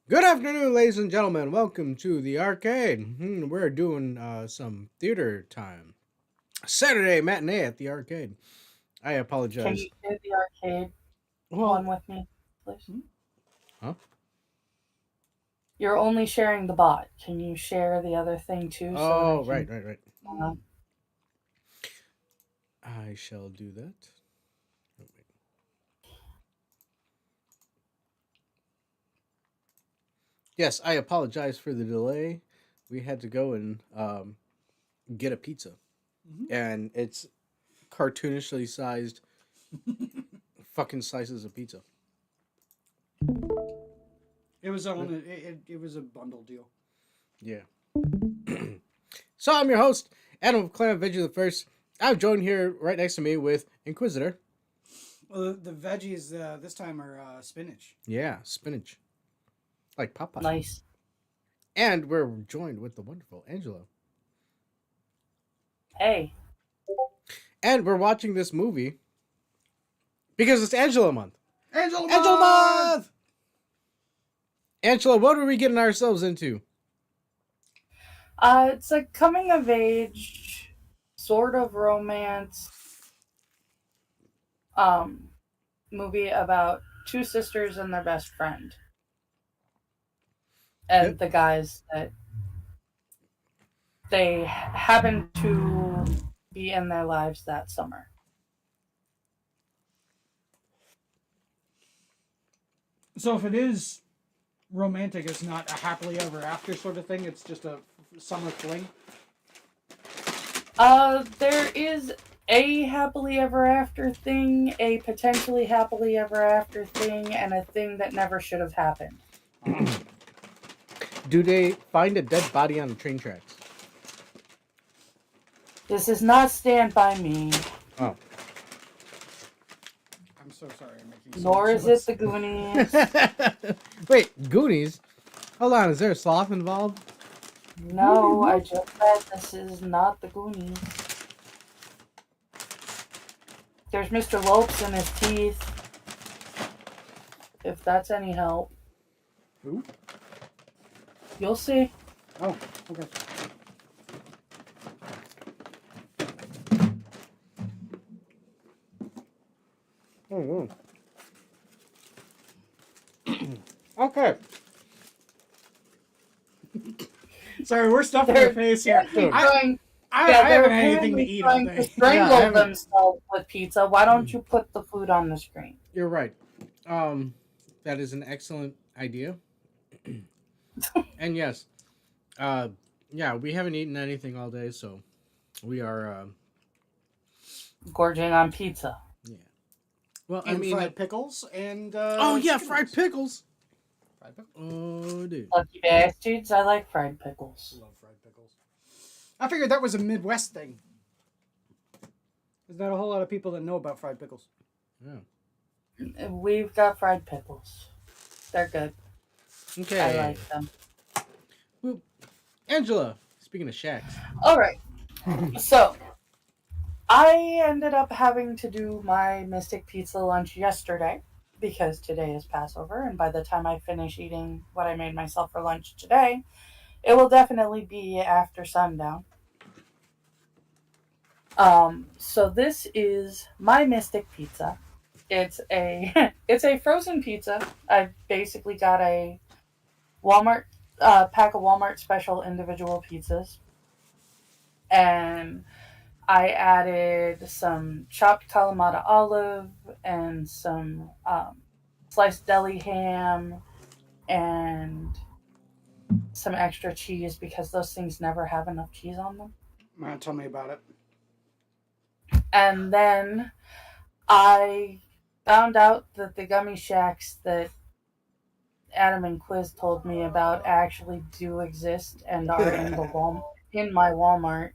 Good afternoon, ladies and gentlemen. Welcome to the arcade. We're doing some theater time. Saturday matinee at the arcade. I Can apologize. you do the arcade Well, one with me, please? huh? You're only sharing the bot. Can you share the other thing too so that I Oh, can? right. Uh, I shall do that. Oh, wait. Yes, I apologize for the delay. We had to go and get a pizza, and it's cartoonishly sized fucking slices of pizza. It was on. It was a bundle deal. Yeah. So I'm your host, Adam of Clan Veggie the First. I'm joined here right next to me with Inquisitor. Well, the veggies this time are spinach. Yeah, spinach. Like Popeye. nice. And we're joined with the wonderful Angela. Hey, And we're watching this movie because it's Angela month. Angela Angela Month! month! Angela, what are we getting ourselves into? it's a coming of age, sort of romance, um, movie about two sisters and their best friend, and Yep. the guys that they happen to be in their lives that summer. So if it is romantic, it's not a happily ever after sort of thing. It's just a summer fling. There is a happily ever after thing, a potentially happily ever after thing, and a thing that never should have happened. Do they find a dead body on the train tracks? This is not Stand By Me, Oh. I'm so sorry. I'm making. nor is it The Goonies. Wait, Goonies? Hold on, is there a sloth involved? No, I just said this is not The Goonies. There's Mr. Lopes and his teeth. If that's any help, Who? you'll see. Oh, okay. Mm-hmm. Okay. Sorry, we're stuffing your face here. They're I, trying, I, yeah, I they're haven't had anything to apparently eat all trying to day. Yeah, I strangle haven't- themselves with pizza. Why don't you put the food on the screen? You're right. That is an excellent idea. And yes, uh, yeah, we haven't eaten anything all day, so we are, Gorging on pizza. yeah. Well, I And mean, fried pickles and. oh yeah, chicken fried wings. pickles. Fried pickles. Oh, dude. Lucky bastards, I like fried pickles. Love fried pickles. I figured that was a Midwest thing. There's not a whole lot of people that know about fried pickles. Yeah. We've got fried pickles. They're good. Okay. I like them. Well, Angela, speaking of shacks. Alright, so I ended up having to do my Mystic Pizza lunch yesterday because today is Passover, and by the time I finish eating what I made myself for lunch today, it will definitely be after sundown. So this is my Mystic Pizza. It's a it's a frozen pizza. I basically got a Walmart pack of Walmart special individual pizzas, and I added some chopped Kalamata olive and some sliced deli ham and some extra cheese because those things never have enough cheese on them. Tell me about it. And then I found out that the gummy shacks that Adam and Quiz told me about actually do exist and are in my Walmart.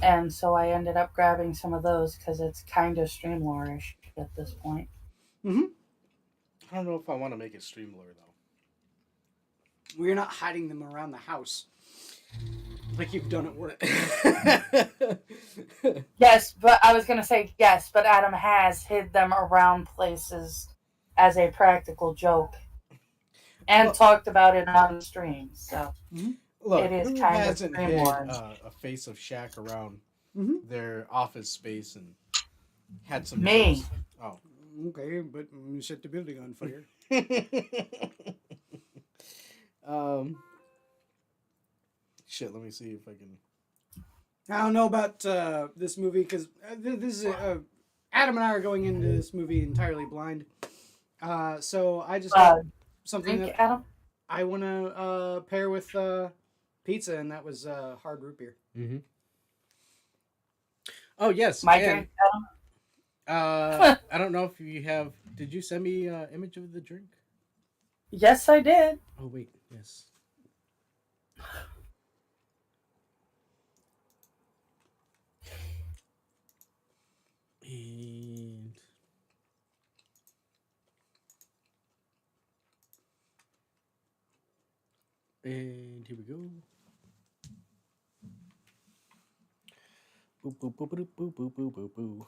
And so I ended up grabbing some of those because it's kind of streamlorish at this point. Mm-hmm. I don't know if I want to make it stream lore though. We're not hiding them around the house like you've done at work. Yes, but I was going to say yes, but Adam has hid them around places as a practical joke. and Well, talked about it on stream. So look, it is who kind of hasn't stream hid wars. a face of Shaq around Mm-hmm. their office space and had some Me. jokes? Oh. Okay, but you set the building on fire. um, shit. Let me see if I can. I don't know about this movie because this is Adam and I are going into this movie entirely blind. So I just got something Drink, that Adam? I want to pair with pizza, and that was hard root beer. Mm-hmm. Oh yes, My and drink, Adam? I don't know if you have. Did you send me image of the drink? Yes, I did. Oh wait, yes. And here we go. Boop boop boop boop boop boop boop boop boop.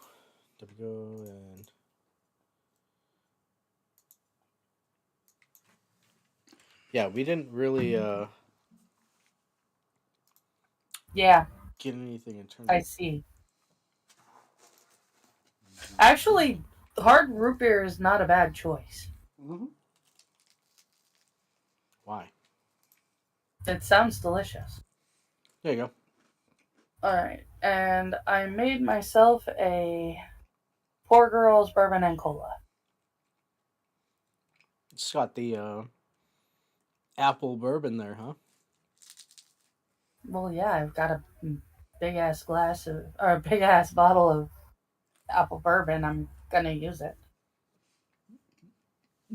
There we go, and yeah, we didn't really Yeah, get anything in terms I of. see. Actually, hard root beer is not a bad choice. Mm-hmm. Why? It sounds delicious. There you go. Alright, and I made myself a Poor Girls Bourbon and Cola. It's got the apple bourbon there, huh? Well, yeah, I've got a big ass glass of, or a big ass bottle of apple bourbon. I'm gonna use it.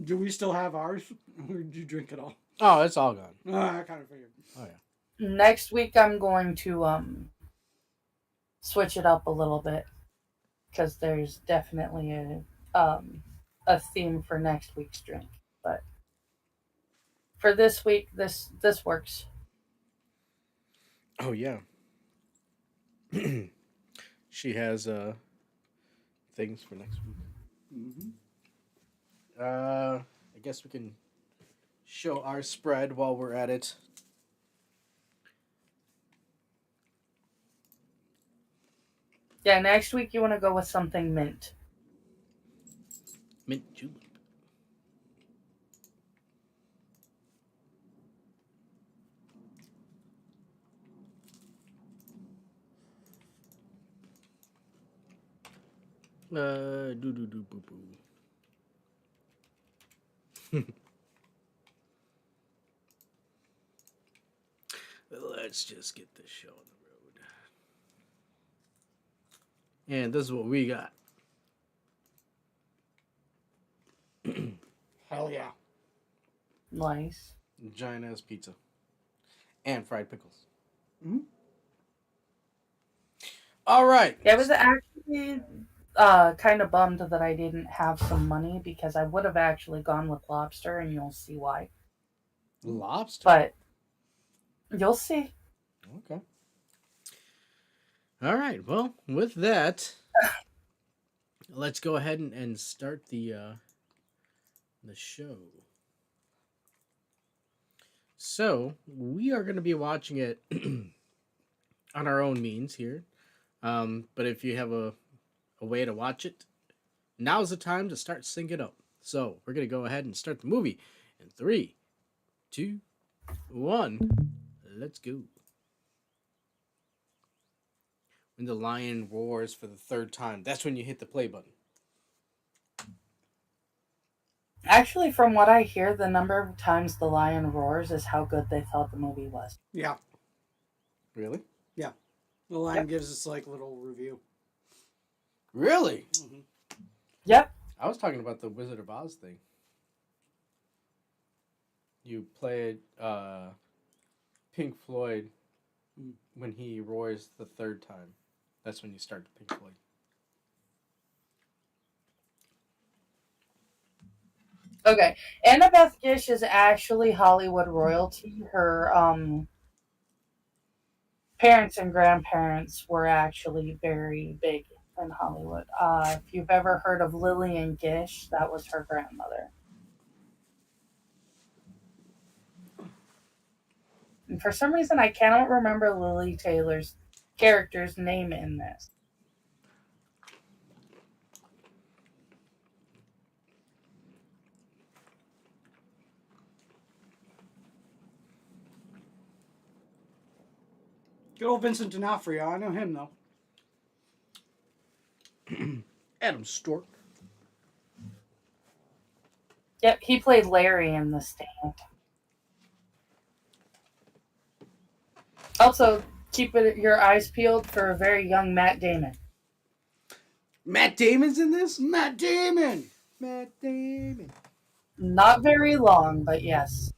Do we still have ours, or did you drink it all? Oh, it's all gone. I kind of figured. Oh yeah. Next week, I'm going to switch it up a little bit because there's definitely a theme for next week's drink. But for this week, this works. Oh yeah. She has things for next week. Mm-hmm. I guess we can show our spread while we're at it. Yeah, next week you want to go with something mint. Mint julep. Do do do boo boo. Let's just get this show on the road. And this is what we got. Hell yeah. Nice. Giant ass pizza. And fried pickles. Mm-hmm. All right. Yeah, I was actually kind of bummed that I didn't have some money because I would have actually gone with lobster, and you'll see why. Lobster. But you'll see. Okay. All right. Well, with that, let's go ahead and start the show. So we are going to be watching it on our own means here. But if you have a way to watch it, now's the time to start syncing up. So we're going to go ahead and start the movie in 3, 2, 1. Let's go. When the lion roars for the 3rd time, that's when you hit the play button. Actually, from what I hear, the number of times the lion roars is how good they thought the movie was. Yeah. Really? Yeah. The line gives us like little review. Really? Mm-hmm. Yep. I was talking about the Wizard of Oz thing. You played Pink Floyd when he roars the 3rd time. That's when you start Pink Floyd. Okay. Annabeth Gish is actually Hollywood royalty. Her parents and grandparents were actually very big in Hollywood. If you've ever heard of Lillian Gish, that was her grandmother. And for some reason, I cannot remember Lily Taylor's character's name in this. Good old Vincent D'Onofrio. I know him though. Adam Stork. Yep, he played Larry in The Stand. Also, keep your eyes peeled for a very young Matt Damon. Matt Damon's in this? Matt Damon. Matt Damon. Not very long, but yes.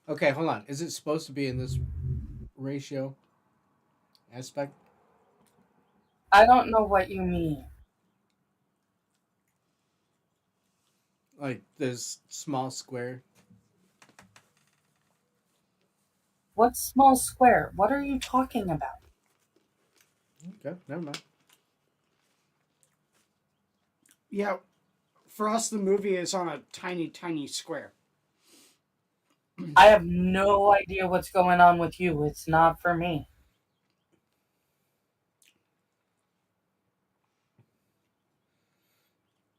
Okay, hold on. Is it supposed to be in this ratio aspect? I don't know what you mean. Like this small square? What small square? What are you talking about? Okay, never mind. Yeah, for us, the movie is on a tiny, tiny square. I have no idea what's going on with you. It's not for me.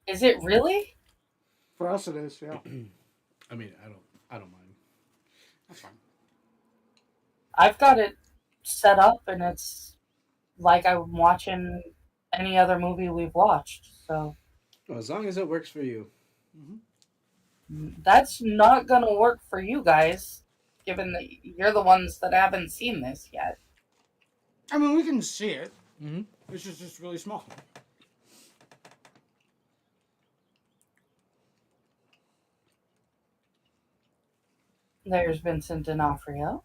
Is it really? For us, it is. Yeah, I mean, I don't mind. that's fine. I've got it set up, and it's like I'm watching any other movie we've watched. So Well, as long as it works for you. that's not gonna work for you guys, given that you're the ones that haven't seen this yet. I mean, we can see it. Mm-hmm. It's just really small. There's Vincent D'Onofrio.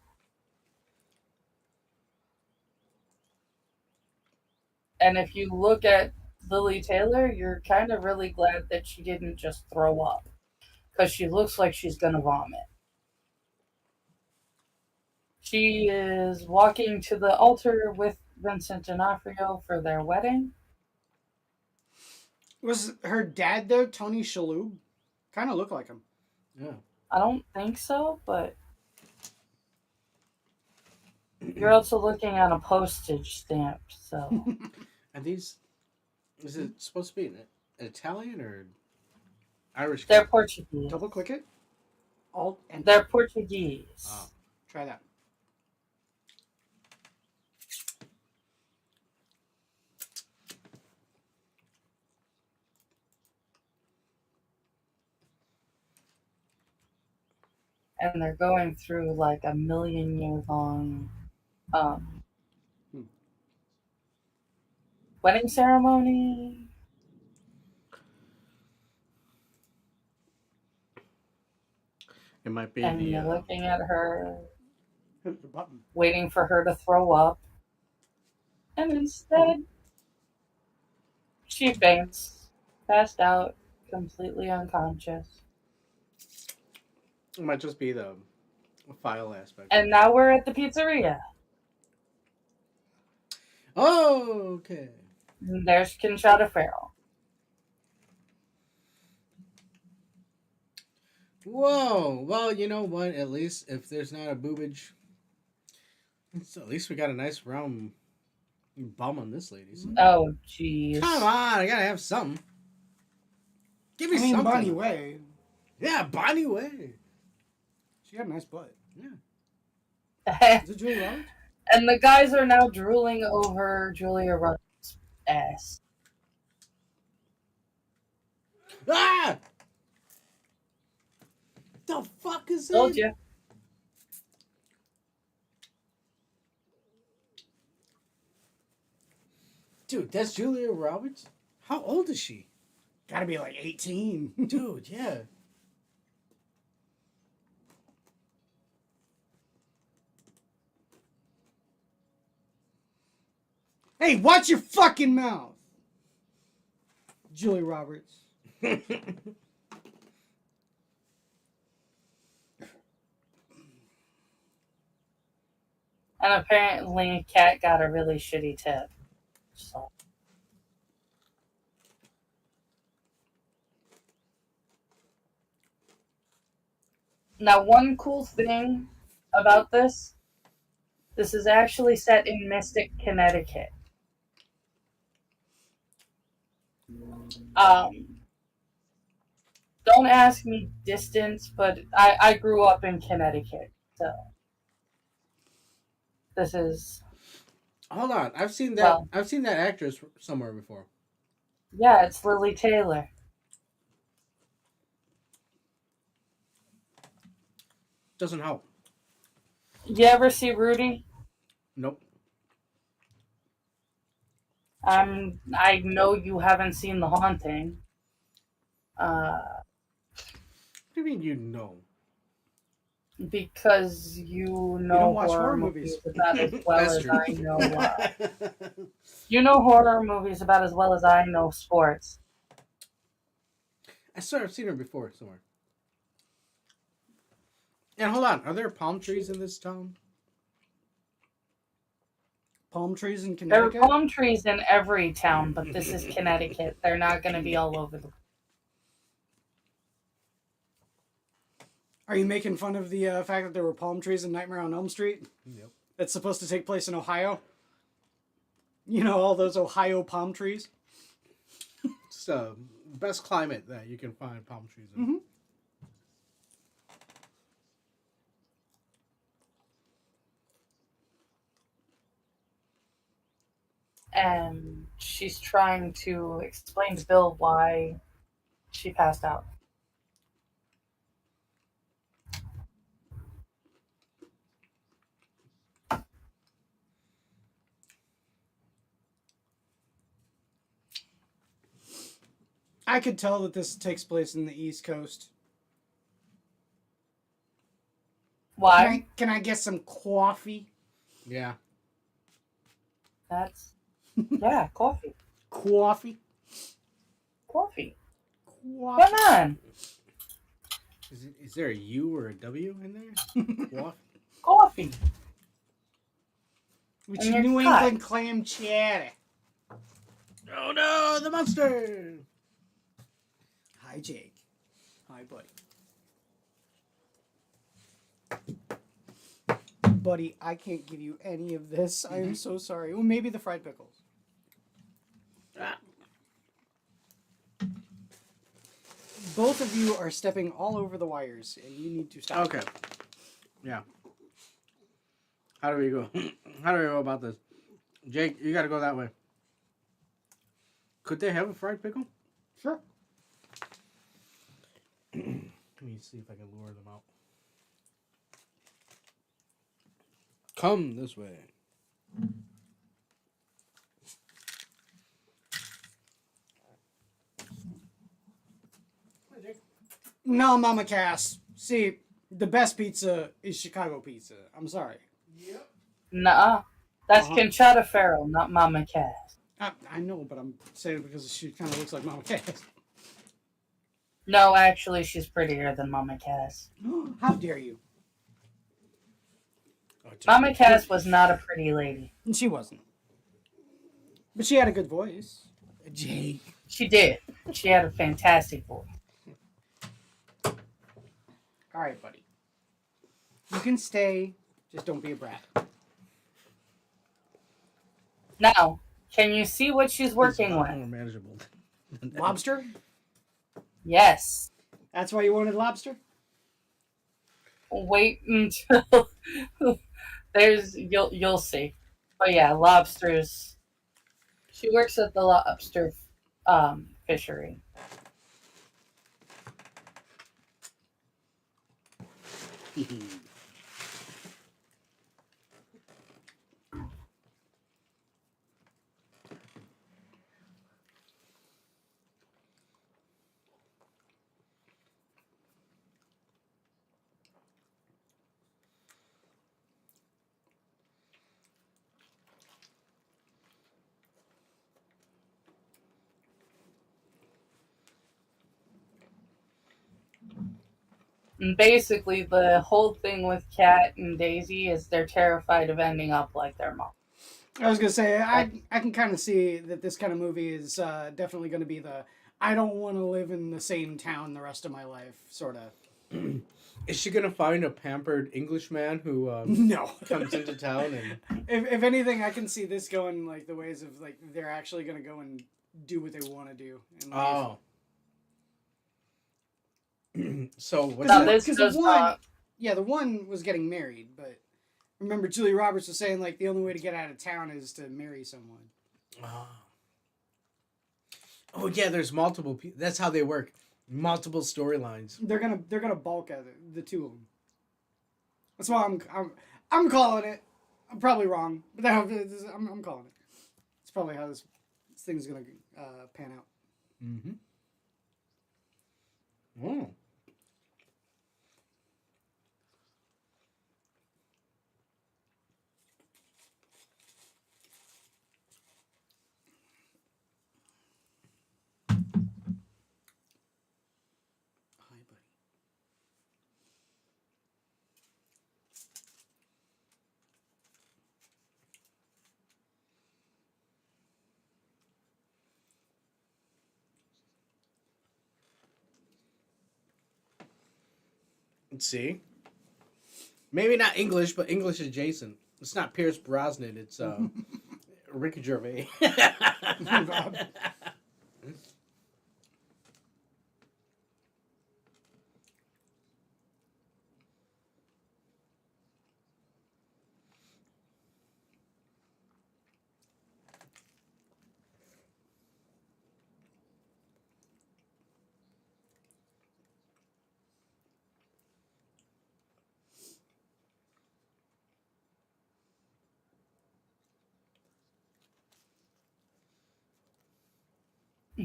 And if you look at Lily Taylor, you're kind of really glad that she didn't just throw up. Because she looks like she's going to vomit. She is walking to the altar with Vincent D'Onofrio for their wedding. Was her dad there, Tony Shalhoub? Kind of looked like him. Yeah. I don't think so, but you're also looking at a postage stamp, so. And these, is it supposed to be an Italian or Irish? They're Portuguese. Double click it. Alt and They're Portuguese. Oh. try that. And they're going through like a million-year long wedding ceremony. It might be And the. you're looking at her, Hit the button. waiting for her to throw up. And instead, she faints, passed out, completely unconscious. It might just be the file aspect. And now we're at the pizzeria. Oh, okay. And there's Conchata Farrell. Whoa. Well, you know what? At least if there's not a boobage, at least we got a nice round bum on this lady. So. Oh, jeez. Come on, I gotta have something. Give me something. BahneWeh. Yeah, BahneWeh. She got a nice butt. Yeah. Is it Julia Roberts? And the guys are now drooling over Julia Roberts' ass. Ah! The fuck is that? Told you. Dude, that's Julia Roberts? How old is she? Gotta be like 18. Dude, yeah. Hey, watch your fucking mouth! Julia Roberts. And apparently, Kat got a really shitty tip. So. Now, one cool thing about this This is actually set in Mystic, Connecticut. Um, don't ask me distance, but I grew up in Connecticut, so this is Hold on, I've seen that. well, I've seen that actress somewhere before. yeah, it's Lily Taylor. Doesn't help. You ever see Rudy? Nope. I know you haven't seen The Haunting. What do you mean you know? Because you You know don't watch horror horror movies movies. about as well That's as true. I know. You know horror movies about as well as I know sports. I swear I've seen her before somewhere. And hold on, are there palm trees in this town? Palm trees in There are Connecticut? palm trees in every town, but this is Connecticut. They're not going to be all over the. Are you making fun of the fact that there were palm trees in Nightmare on Elm Street? Yep. That's supposed to take place in Ohio? You know, all those Ohio palm trees? It's the best climate that you can find palm trees in. Mm-hmm. And she's trying to explain to Bill why she passed out. I could tell that this takes place in the East Coast. Why? Can I get some coffee? Yeah. That's yeah, coffee. Coffee? Coffee. Coffee. Come on. Is there a U or a W in there? What? Coffee. With And your you're New cut. England clam chowder. Oh no, the monster! Hi, Jake. Hi, buddy. Buddy, I can't give you any of this. I am so sorry. Well, maybe the fried pickles. Ah. Both of you are stepping all over the wires, and you need to stop. Okay. Yeah. How do we go? How do we go about this? Jake, you gotta go that way. Could they have a fried pickle? Sure. Let me see if I can lure them out. Come this way. No, Mama Cass. See, the best pizza is Chicago pizza. I'm sorry. Yep. Nuh-uh. That's Uh-huh. Conchata Farrell, not Mama Cass. I know, but I'm saying it because she kind of looks like Mama Cass. No, actually, she's prettier than Mama Cass. How dare you? Mama Cass was not a pretty lady. And she wasn't. But she had a good voice. Jake. She did. She had a fantastic voice. All right, buddy. You can stay. Just don't be a brat. Now, can you see what she's working It's a lot with? more manageable. than that. Lobster? Yes. That's why you wanted lobster? Wait until you'll see. But yeah, lobsters. She works at the lobster fishery. And basically, the whole thing with Kat and Daisy is they're terrified of ending up like their mom. I was going to say, I can kind of see that this kind of movie is definitely going to be the I don't want to live in the same town the rest of my life sort of. Is she gonna find a pampered Englishman who No. comes into town and If anything, I can see this going like the ways of like they're actually gonna go and do what they want to do. And oh. So what's No, that? this because does the one, not. yeah, the one was getting married, but remember Julia Roberts was saying like the only way to get out of town is to marry someone. Oh yeah, there's multiple people. That's how they work. Multiple storylines. They're gonna bulk at it, the two of them. That's why I'm calling it. I'm probably wrong, but I'm calling it. It's probably how this thing's gonna pan out. Mm-hmm. Oh. Hi, buddy. Let's see. Maybe not English, but English adjacent. It's not Pierce Brosnan. It's Ricky Gervais. God.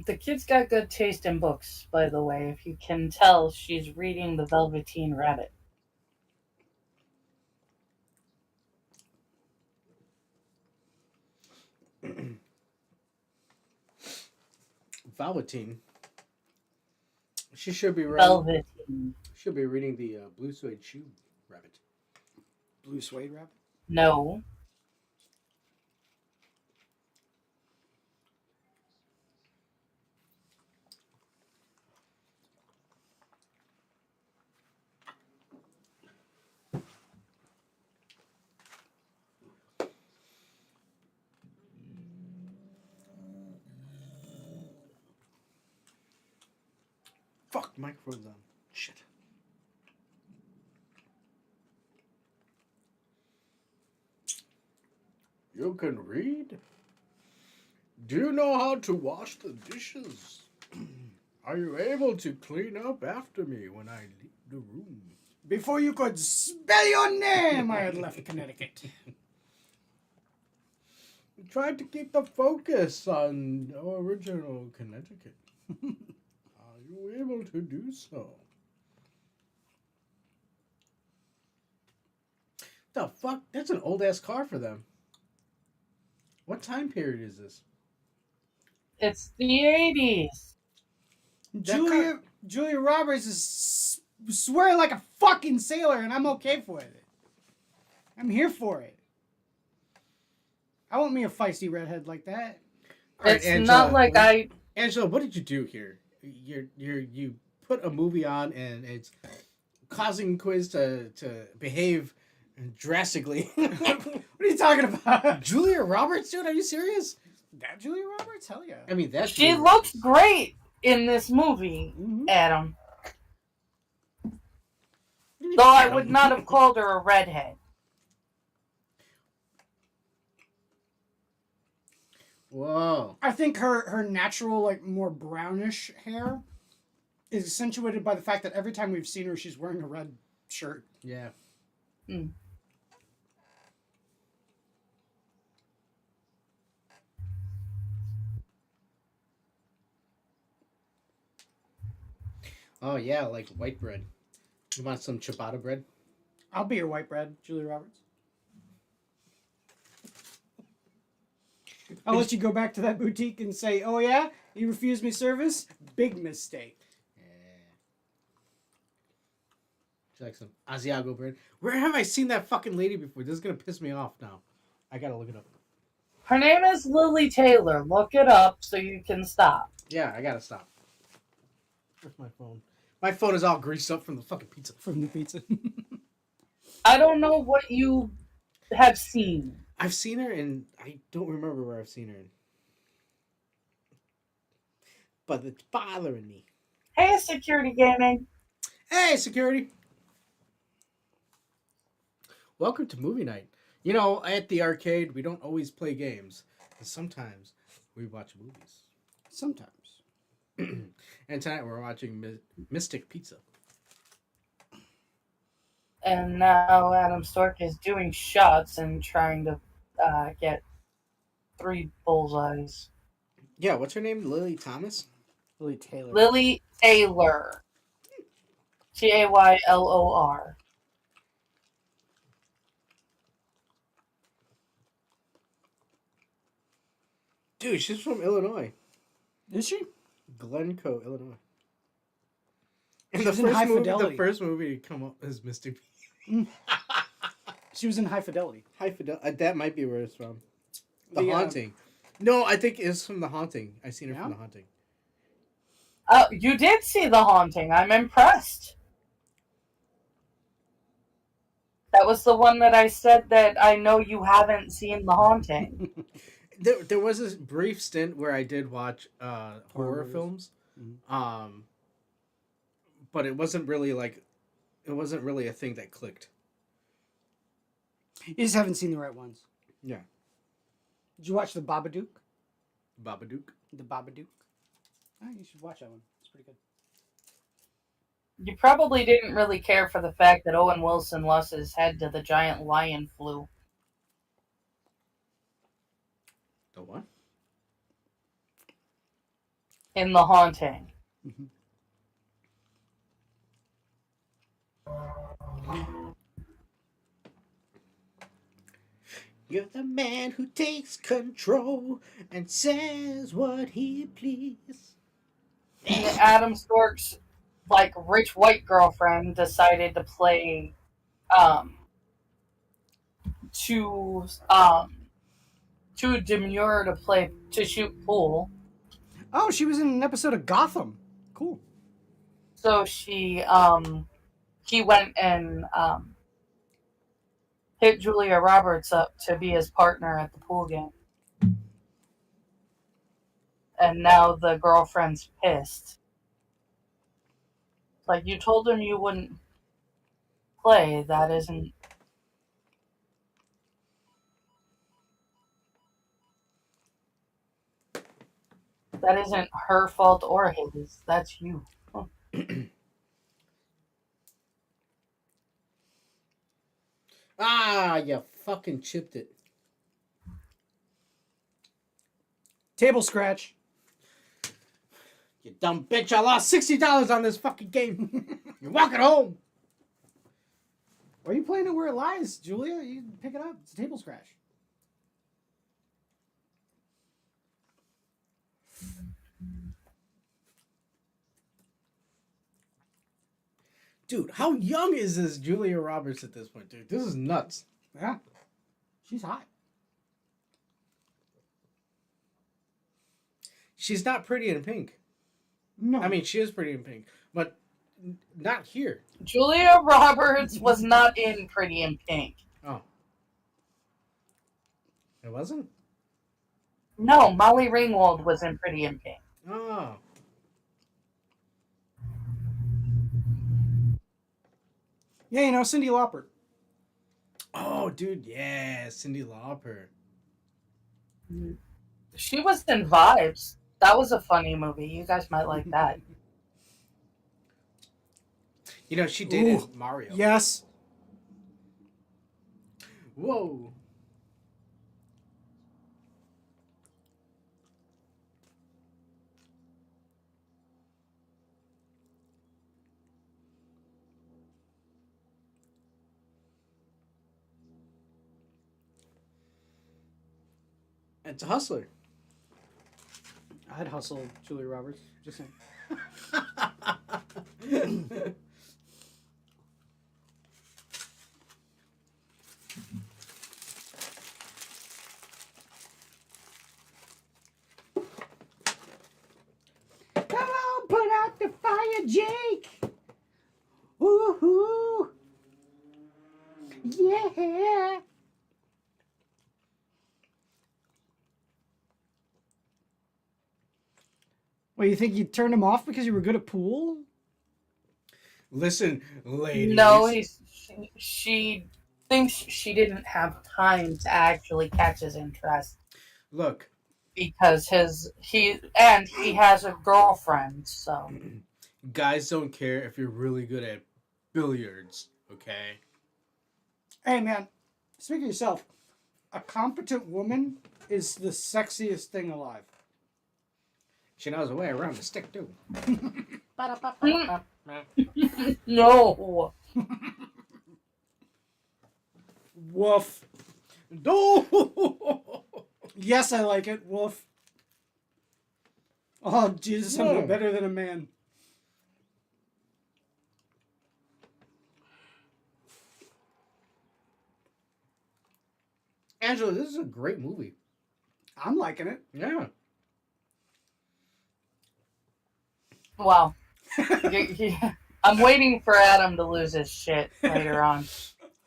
The kid's got good taste in books, by the way. If you can tell, she's reading The Velveteen Rabbit. Velveteen. She should be reading. Velveteen. Should be reading the Blue Suede Shoe Rabbit. Blue suede wrap. No. Fuck, microphone's on. Shit. You can read? Do you know how to wash the dishes? Are you able to clean up after me when I leave the room? Before you could spell your name, I had left Connecticut. Tried to keep the focus on original Connecticut. Are you able to do so? The fuck? That's an old ass car for them. What time period is this? It's the 80s. Julia Roberts is swearing like a fucking sailor, and I'm okay for it. I'm here for it. I want me a feisty redhead like that. It's not like Angela, what did you do here? You put a movie on and it's causing Quiz to behave drastically. What are you talking about? Julia Roberts, dude, are you serious? That Julia Roberts? Hell yeah. I mean, that's She looks great in this movie, Adam. Though I would not have called her a redhead. Whoa. I think her natural, like, more brownish hair is accentuated by the fact that every time we've seen her, she's wearing a red shirt. Yeah. Mm. Oh, yeah, like white bread. You want some ciabatta bread? I'll be your white bread, Julia Roberts. I'll let you go back to that boutique and say, oh yeah? You refused me service? Big mistake. Yeah. Would you like some Asiago bread? Where have I seen that fucking lady before? This is going to piss me off now. I got to look it up. Her name is Lily Taylor. Look it up so you can stop. Yeah, I got to stop. Where's my phone? My phone is all greased up from the fucking pizza. From the pizza. I don't know what you have seen. I've seen her, and I don't remember where I've seen her in. But it's bothering me. Hey, Security Gaming. Hey, security. Welcome to movie night. You know, at the arcade, we don't always play games. Sometimes we watch movies. Sometimes. And tonight we're watching Mystic Pizza. And now Adam Stork is doing shots and trying to get 3 bullseyes. Yeah, what's her name? Lily Thomas? Lily Taylor. Lily Taylor. Taylor. Dude, she's from Illinois. Is she? Glencoe, Illinois. And She was in High Fidelity. the first movie to come up is Mystic Pizza. She was in High Fidelity. High Fidelity. That might be where it's from. The The, Haunting. No, I think it's from The Haunting. I seen her Yeah? from The Haunting. Oh, you did see The Haunting. I'm impressed. That was the one that I said that I know you haven't seen The Haunting. There was a brief stint where I did watch horror movies. films. Mhm. But it wasn't really a thing that clicked. You just haven't seen the right ones. Yeah. Did you watch The Babadook? Babadook. The Babadook? Oh, you should watch that one. It's pretty good. You probably didn't really care for the fact that Owen Wilson lost his head to the giant lion flu. The what? In The Haunting. Mm-hmm. You're the man who takes control and says what he please. And Adam Stork's rich white girlfriend decided to play too demure to shoot pool. Oh, she was in an episode of Gotham. Cool. So he went and hit Julia Roberts up to be his partner at the pool game. And now the girlfriend's pissed. Like, you told him you wouldn't play. That isn't her fault or his. That's you. Ah, you fucking chipped it. Table scratch. You dumb bitch, I lost $60 on this fucking game. You're walking home. Why are you playing it where it lies, Julia? You pick it up. It's a table scratch. Dude, how young is this Julia Roberts at this point, dude? This is nuts. Yeah. She's hot. She's not Pretty in Pink. No. I mean, she is Pretty in Pink, but not here. Julia Roberts was not in Pretty in Pink. Oh. It wasn't? No, Molly Ringwald was in Pretty in Pink. Oh. Yeah, you know, Cyndi Lauper. Oh, dude, yeah, Cyndi Lauper. She was in Vibes. That was a funny movie. You guys might like that. You know, she dated Mario. Yes. Whoa. It's a hustler. I'd hustle Julia Roberts. Just saying. Come on, put out the fire, Jake. Well, you think you turned him off because you were good at pool? Listen, ladies. No, she thinks she didn't have time to actually catch his interest Look, because he has a girlfriend, so guys don't care if you're really good at billiards, okay? Hey, man, speak of yourself. A competent woman is the sexiest thing alive. She knows the way around the stick, too. no. Woof. No! Yes, I like it. Woof. Oh, Jesus, I'm no better than a man. Angela, this is a great movie. I'm liking it. Yeah. Well, I'm waiting for Adam to lose his shit later on.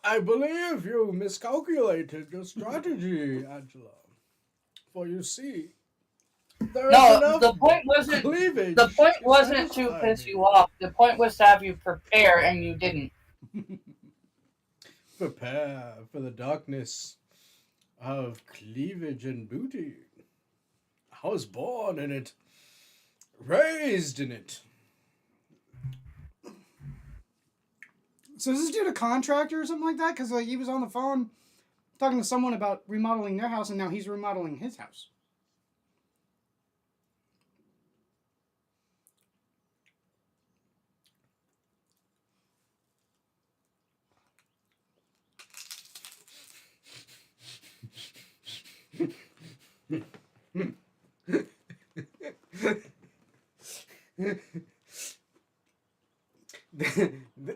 I believe you miscalculated your strategy, Angela. For you see, the point wasn't cleavage. The point wasn't to piss you off. The point was to have you prepare, and you didn't. Prepare for the darkness of cleavage and booty. I was born in it, raised in it. So is this dude a contractor or something like that? Because he was on the phone talking to someone about remodeling their house, and now he's remodeling his house.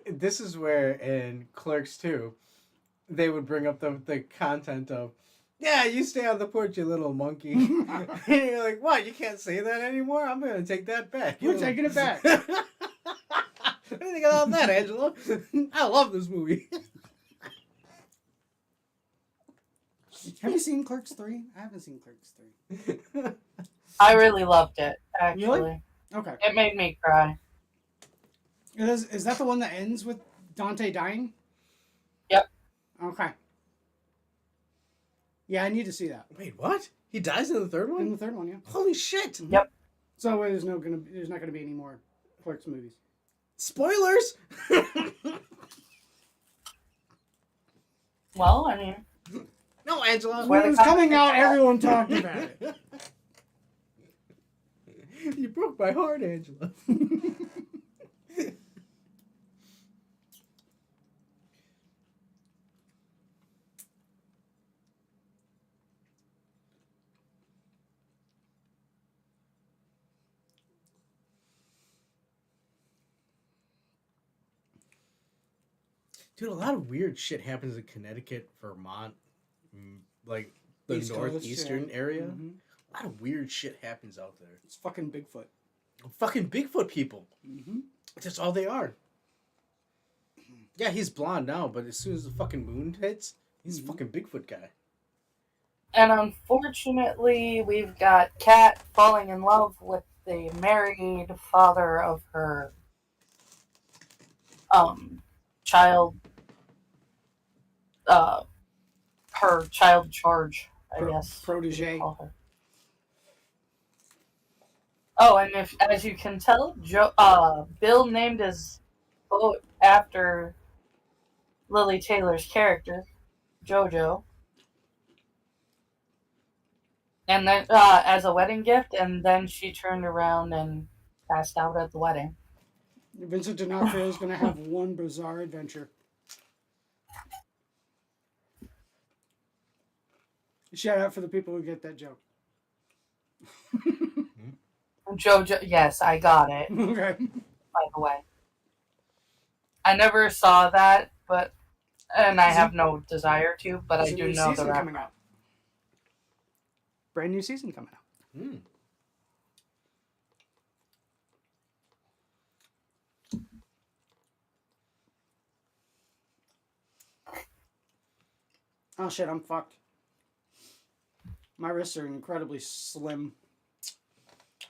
This is where in Clerks 2, they would bring up the content of, yeah, you stay on the porch, you little monkey. And you're like, what? You can't say that anymore? I'm going to take that back. We're taking it back. What do you think about that, Angela? I love this movie. Have you seen Clerks 3? I haven't seen Clerks 3. I really loved it, actually. Really? Okay. It made me cry. Is that the one that ends with Dante dying? Yep. Okay. Yeah, I need to see that. Wait, what? He dies in the third one? In the third one, yeah. Holy shit. Yep. So there's not gonna be any more Clerks movies. Spoilers! Well, I mean... No, Angela. When it was coming out, everyone talked about it. You broke my heart, Angela. Dude, a lot of weird shit happens in Connecticut, Vermont, like the East Coast, northeastern yeah. area. Mm-hmm. A lot of weird shit happens out there. It's fucking Bigfoot. Fucking Bigfoot people. Mm-hmm. That's all they are. Yeah, he's blonde now, but as soon as the fucking moon hits, he's a fucking Bigfoot guy. And unfortunately, we've got Kat falling in love with the married father of her child, her child charge, I guess. Protege. Oh, and as you can tell, Bill named his boat after Lily Taylor's character, JoJo. And then, as a wedding gift, and then she turned around and passed out at the wedding. Vincent D'Onofrio is going to have one bizarre adventure. Shout out for the people who get that joke. JoJo, yes, I got it. Okay. By the way, I never saw that, and I have no desire to, but I do know the reference. Brand new season coming out. Mm. Oh shit, I'm fucked. My wrists are incredibly slim.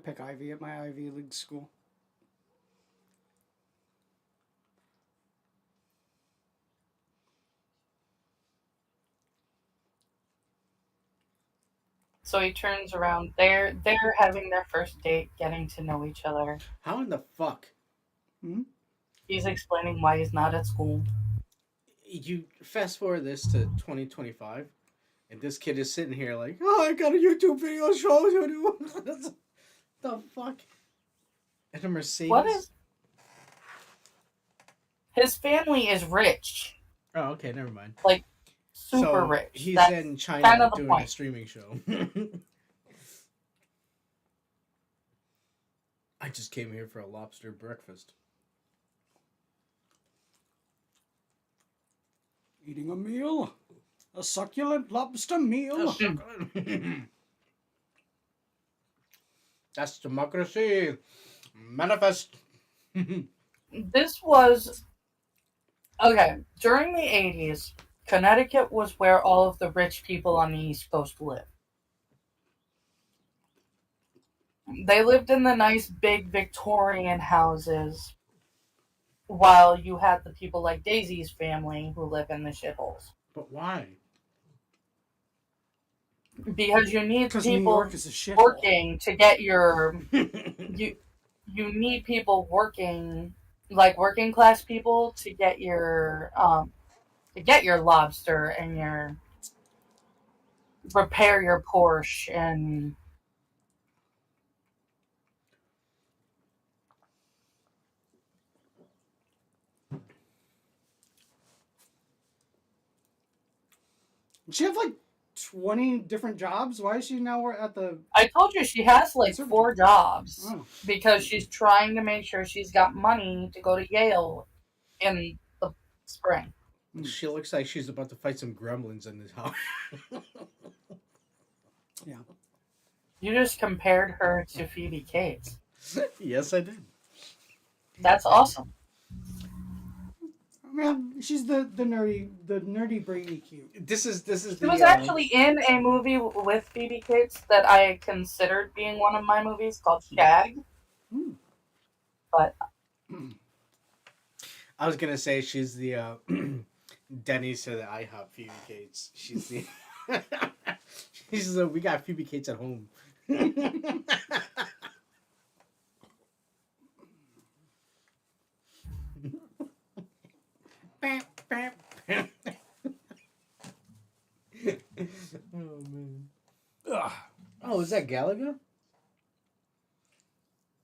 could pick Ivy at my Ivy League school. So he turns around. They're having their first date, getting to know each other. How in the fuck? He's explaining why he's not at school. You fast forward this to 2025, and this kid is sitting here like, oh, I got a YouTube video showing you. The fuck? And a Mercedes? What is... His family is rich. Oh, okay, never mind. Like, super So rich. He's That's in China kind of the doing point. a streaming show. I just came here for a lobster breakfast. Eating a meal. A succulent lobster meal. That's democracy. Manifest. This was... Okay, during the 80s, Connecticut was where all of the rich people on the East Coast lived. They lived in the nice, big Victorian houses, while you had the people like Daisy's family who live in the shitholes. But why? Because you need Because New people York is a shithole. working to get your... you need people working, like working class people, to get your lobster and your... repair your Porsche and... She have like 20 different jobs. Why is she now at the... I told you she has like 4 jobs Oh. because she's trying to make sure she's got money to go to Yale in the spring. She looks like she's about to fight some gremlins in this house. Yeah. You just compared her to Phoebe Cates. Yes, I did. That's awesome. Yeah, she's the nerdy brainy cute. This is She was actually in a movie with Phoebe Cates that I considered being one of my movies called Shag. But I was gonna say she's the Denny's to the IHOP Phoebe Cates. She's the she's the we got Phoebe Cates at home. Oh man. Ugh. Oh, is that Gallagher?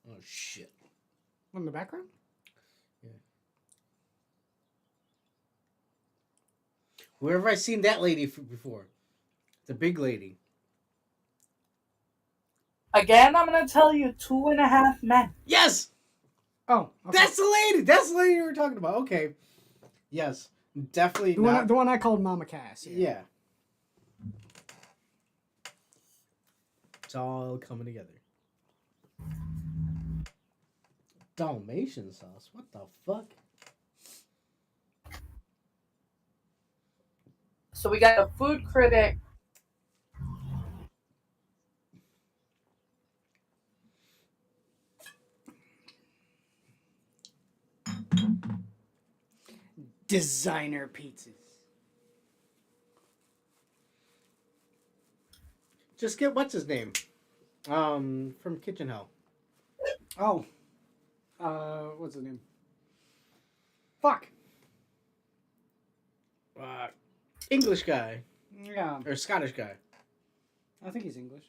Oh shit. In the background? Where have I seen that lady before? The big lady. again, I'm going to tell you 2.5 Men. Yes! Oh, okay. That's the lady! That's the lady you were talking about. Okay. Yes. Definitely the one I called Mama Cass. Yeah. It's all coming together. Dalmatian sauce? What the fuck? So we got a food critic. Designer pizzas. Just get what's his name? From Kitchen Hell. Oh. What's his name? Fuck. English guy. Yeah. Or Scottish guy. I think he's English.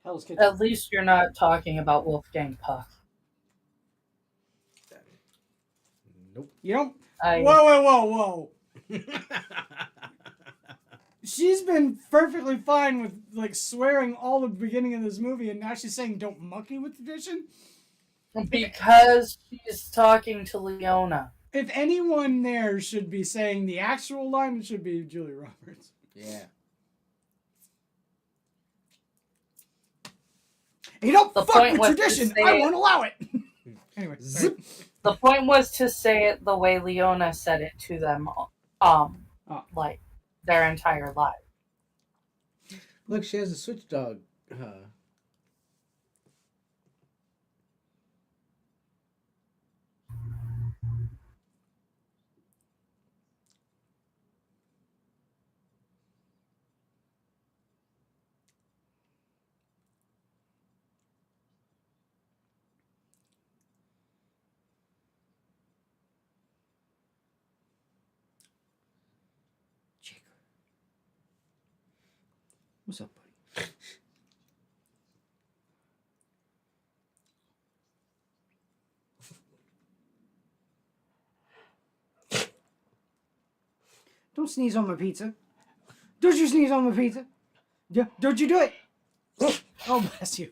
Hell's Kitchen. At least you're not talking about Wolfgang Puck. Nope. You don't... I- Whoa. She's been perfectly fine with, like, swearing all the beginning of this movie, and now she's saying don't monkey with tradition? Because she's talking to Leona. If anyone there should be saying the actual line, it should be Julia Roberts. Yeah. You don't The fuck point with was to tradition. say I it- won't allow it. Anyway, Zip. The point was to say it the way Leona said it to them, like, their entire life. Look, she has a switch dog What's up, buddy? Don't sneeze on my pizza. Don't you sneeze on my pizza. Don't you do it. Oh, bless you.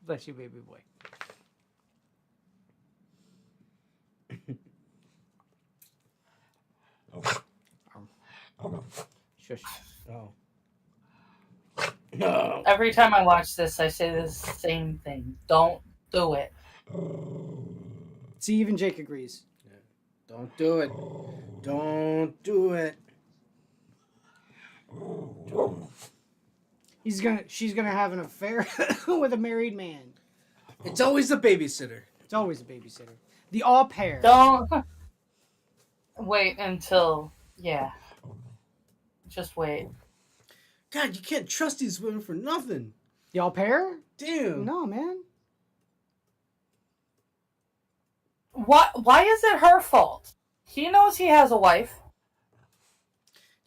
Bless you, baby boy. Shush. Oh. No. Every time I watch this, I say the same thing. Don't do it. See, even Jake agrees. Don't do it. Don't do it. She's gonna have an affair with a married man. It's always a babysitter. It's always a babysitter. The au pair. Don't wait until, yeah. Just wait. God, you can't trust these women for nothing. The au pair? Damn. No, man. Why is it her fault? He knows he has a wife.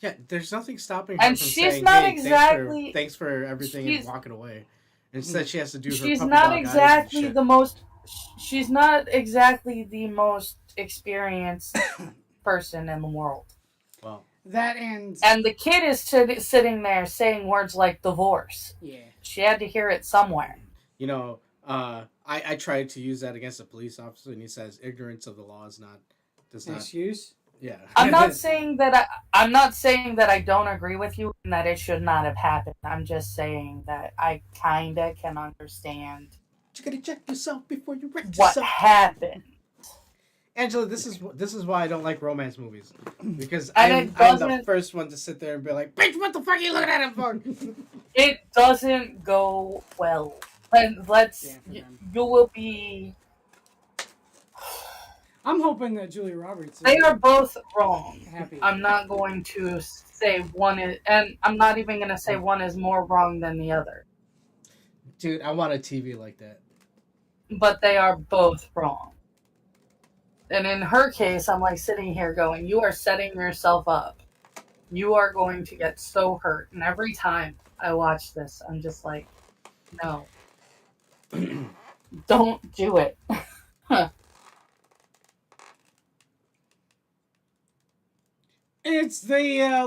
Yeah, there's nothing stopping her And from she's saying, not hey, exactly- thanks for everything and walking away. Instead, she has to do her She's puppy not dog eyes and exactly shit. the most. She's not exactly the most experienced person in the world. Well, That and And the kid is sitting there saying words like divorce. yeah. She had to hear it somewhere. you know, I tried to use that against a police officer, and he says ignorance of the law does not. Excuse? Yeah. I'm not saying that I'm not saying that I don't agree with you and that it should not have happened. I'm just saying that I kinda can understand You gotta check yourself before you wreck what yourself. happened. Angela, this is why I don't like romance movies, because And I'm the first one to sit there and be like, bitch, what the fuck are you looking at him for? It doesn't go well. And you will be. I'm hoping that Julia Roberts. They are both wrong. happy. I'm not going to say one is, and I'm not even going to say one is more wrong than the other. Dude, I want a TV like that. But they are both wrong. And in her case, I'm like sitting here going, you are setting yourself up. You are going to get so hurt. And every time I watch this, I'm just like, no. Don't do it. It's the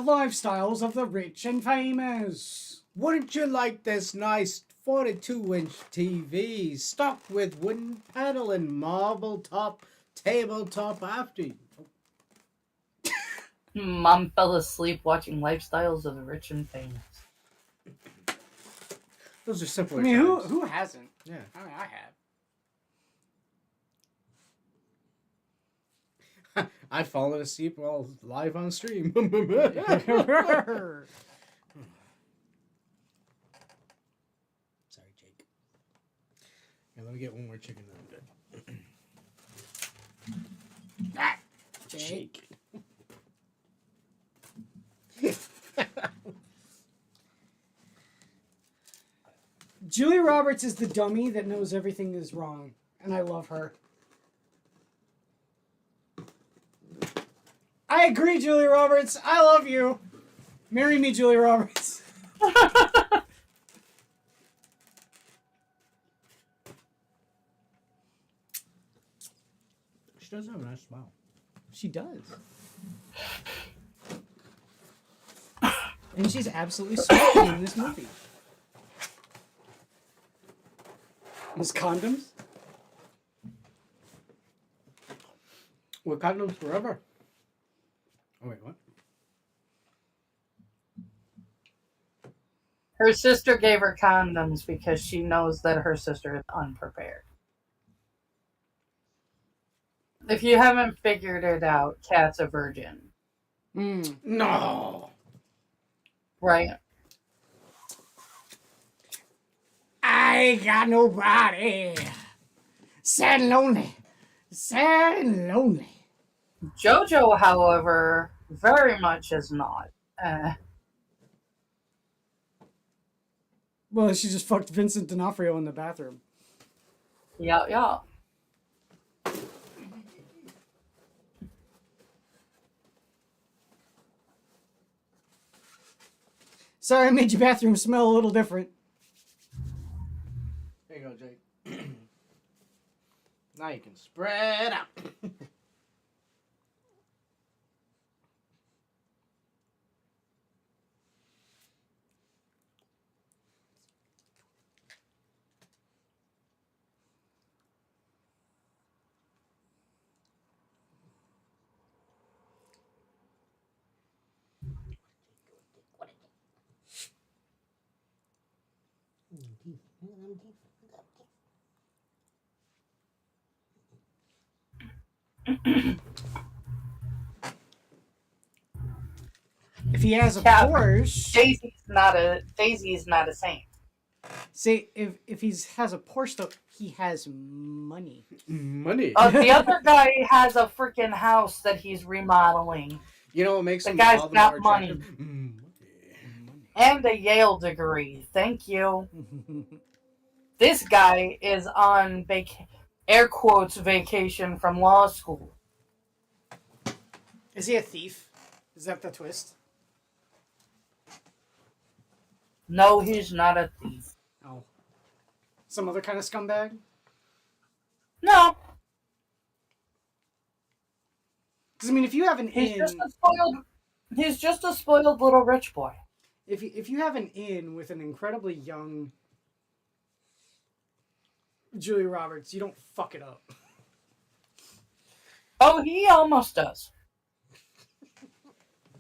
lifestyles of the rich and famous. Wouldn't you like this nice 42-inch TV stuck with wooden panel and marble top tabletop after you? Mom fell asleep watching Lifestyles of the Rich and Famous. Those are simpler I mean, times. who hasn't? Yeah. I mean, I have. I've fallen asleep while live on stream. Sorry, Jake. Here, let me get one more chicken then I'm good. Jake. Julia Roberts is the dummy that knows everything is wrong, and I love her. I agree, Julia Roberts. I love you. Marry me, Julia Roberts. She does have a nice smile. She does. And she's absolutely smoking in this movie. Those condoms? With condoms forever. Oh, wait, what? Her sister gave her condoms because she knows that her sister is unprepared. If you haven't figured it out, Kat's a virgin. No. Right? I ain't got nobody. Sad and lonely. Sad and lonely. JoJo, however, very much is not. Well, she just fucked Vincent D'Onofrio in the bathroom. Yeah. Sorry, I made your bathroom smell a little different. There you go, Jake. Now you can spread out. If he has a Yeah. Porsche, Daisy is not a saint. see, if he has a Porsche, though, he has money. Money. The other guy has a freaking house that he's remodeling. You know what makes The him guy's all the got more money. attractive? Money. And a Yale degree. Thank you. This guy is on air quotes vacation from law school. Is he a thief? Is that the twist? No, he's not a thief. Oh. Some other kind of scumbag? No, Because, I mean, if you have an he's inn... just a spoiled little rich boy. If you have an inn with an incredibly young Julia Roberts, you don't fuck it up. Oh, he almost does.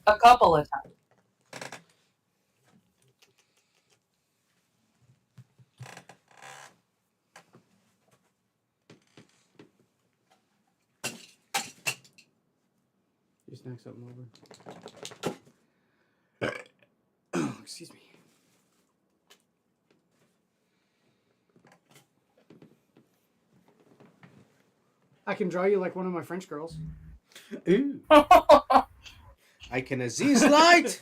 A couple of times. You snack something over. Excuse me. I can draw you like one of my French girls. Ooh. I can Aziz light.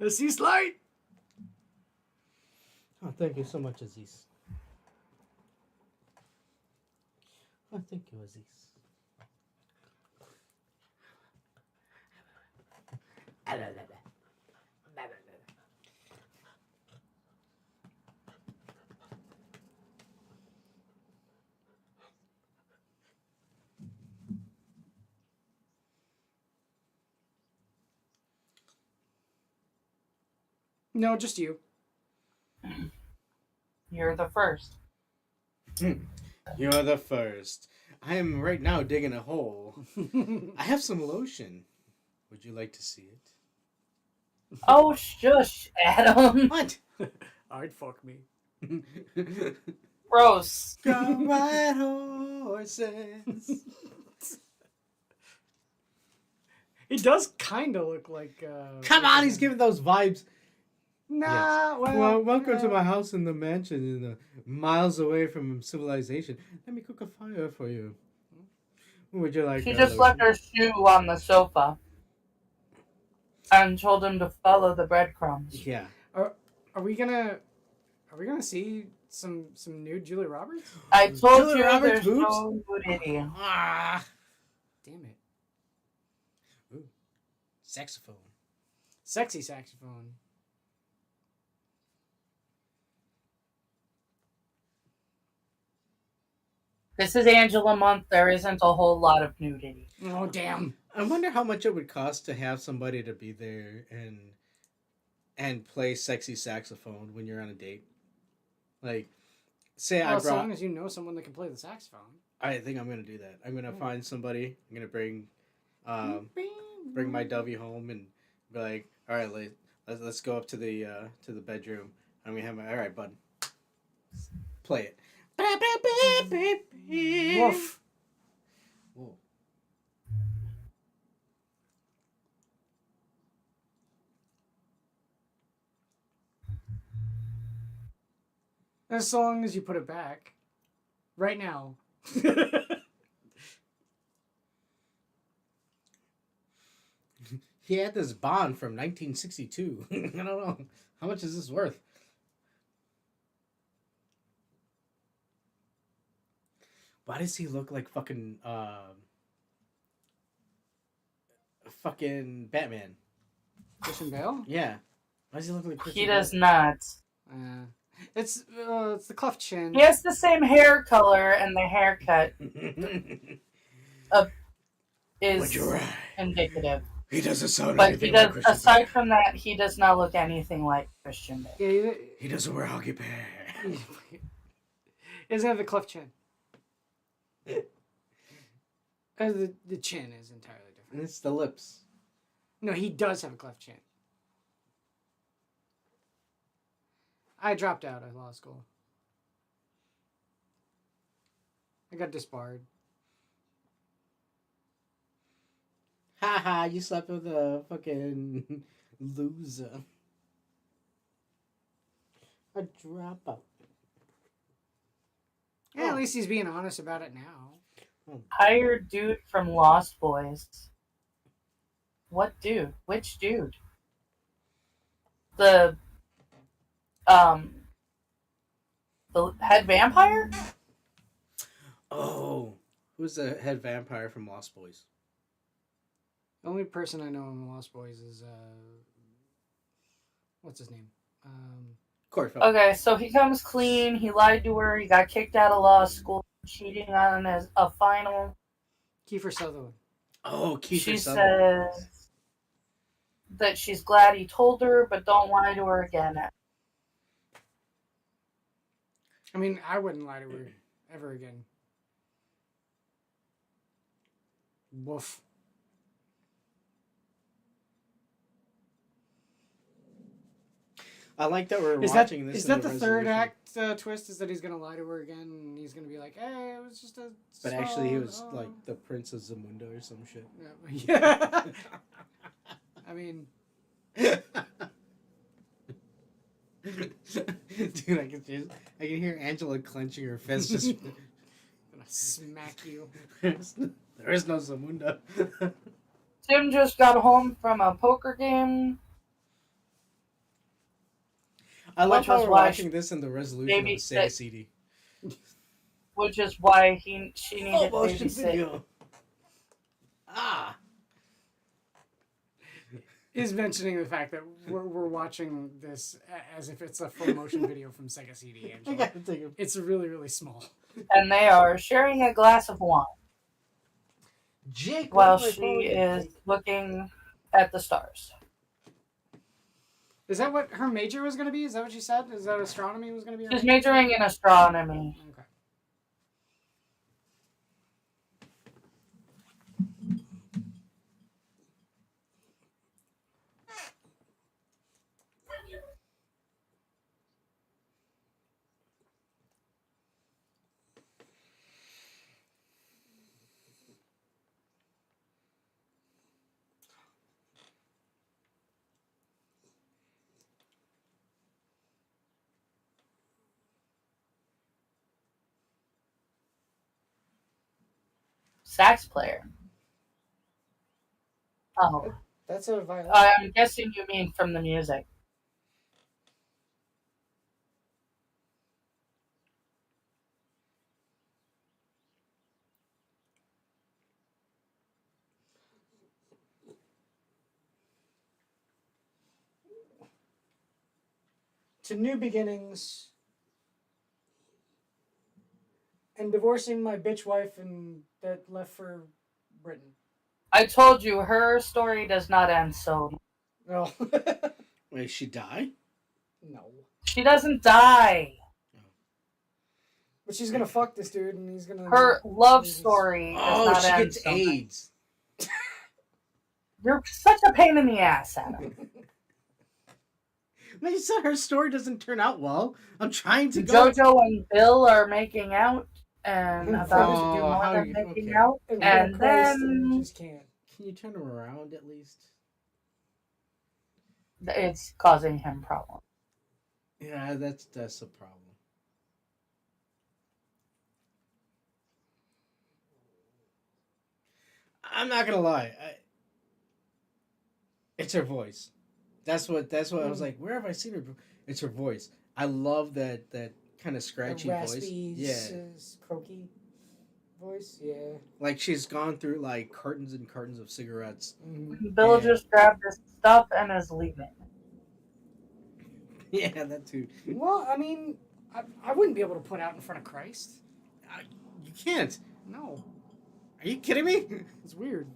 Aziz light. Oh, thank you so much, Aziz. Oh, thank you, Aziz. No, just you. You're the first. You're the first. I am right now digging a hole. I have some lotion. Would you like to see it? Oh, shush, Adam. What? I'd fuck me. Gross. Go ride horses. He does kind of look like... Come on, he's giving those vibes. Nah, Yes. well... Welcome to my house in the mansion, miles away from civilization. Let me cook a fire for you. Would you like? She just left her shoe on the sofa and told him to follow the breadcrumbs. Yeah. Are we gonna see some nude Julia Roberts? I told Julia you Roberts' there's no nudity. Ah. Damn it. Ooh. Saxophone. Sexy saxophone. This is Angela month. There isn't a whole lot of nudity. Oh, damn. I wonder how much it would cost to have somebody to be there and play sexy saxophone when you're on a date. Like, say Well, I as long brought. as you know someone that can play the saxophone. I think I'm gonna do that. I'm gonna find somebody. I'm gonna bring my dovey home and be like, all right, let's go up to the bedroom. And we have my all right, bud. Play it. Woof. Whoa. As long as you put it back. Right now. He had this bond from 1962. I don't know. How much is this worth? Why does he look like fucking Batman? Christian Bale? Yeah. Why does he look like Christian He does Bale? not. It's the cleft chin. He has the same hair color, and the haircut is You're right. indicative. He doesn't sound But anything he like does. Christian Aside Bale. from that, he does not look anything like Christian Bale. Yeah, He doesn't wear hockey pants. he doesn't have the cleft chin. The chin is entirely different. It's the lips. No, he does have a cleft chin. I dropped out of law school. I got disbarred. Haha, you slept with a fucking loser. A dropout. Yeah, at least he's being honest about it now. Hired dude from Lost Boys. What dude? Which dude? The head vampire? Oh, who's the head vampire from Lost Boys? The only person I know in Lost Boys is what's his name? Corey Feldman. Okay, so he comes clean. He lied to her. He got kicked out of law school, cheating on a final. Kiefer Sutherland. Oh, Kiefer She Sutherland. says that she's glad he told her, but don't lie to her again. I mean, I wouldn't lie to her ever again. Woof. I like that we're Is watching this. Is in that the third resolution. act twist? Is that he's gonna lie to her again, and he's gonna be like, "Hey, it was just a." But actually, he was like the Prince of Zamunda or some shit. Yeah. I mean, dude, I can hear Angela clenching her fist. Just gonna smack you. there is no Zamunda. Tim just got home from a poker game. I love Which how was we're why watching this in the resolution of the Sega CD. Which is why she needed motion babysit. video. Ah. Is mentioning the fact that we're watching this as if it's a full motion video from Sega CD. I Angela. gotta take a... It's really, really small. And they are sharing a glass of wine Jake, while where's my she phone? is looking at the stars. Is that what her major was going to be? Is that what she said? Is that astronomy was going to be her She's major? majoring in astronomy. Okay. Sax player. Oh, That's a violin. I'm guessing you mean from the music. To new beginnings and divorcing my bitch wife and that left for Britain. I told you her story does not end so. No. Wait, she die? No. She doesn't die. But she's gonna fuck this dude and he's gonna. Her love story does Oh, not she end gets so. AIDS. You're such a pain in the ass, Adam. But you said her story doesn't turn out well. I'm trying to go. Jojo and Bill are making out, and about to do Oh, more how than you- making okay. out, And and you then just can't. Can you turn her around at least? it's causing him problems. Yeah, that's a problem. I'm not gonna lie. It's her voice. That's what I was like. Where have I seen her? It's her voice. I love that kind of scratchy voice. Yeah, croaky voice. Yeah. like she's gone through like cartons and cartons of cigarettes. Mm-hmm. Bill Yeah. just grabbed his stuff and is leaving. Yeah, that too. Well, I mean, I wouldn't be able to put out in front of Christ. You can't. No, Are you kidding me? it's weird.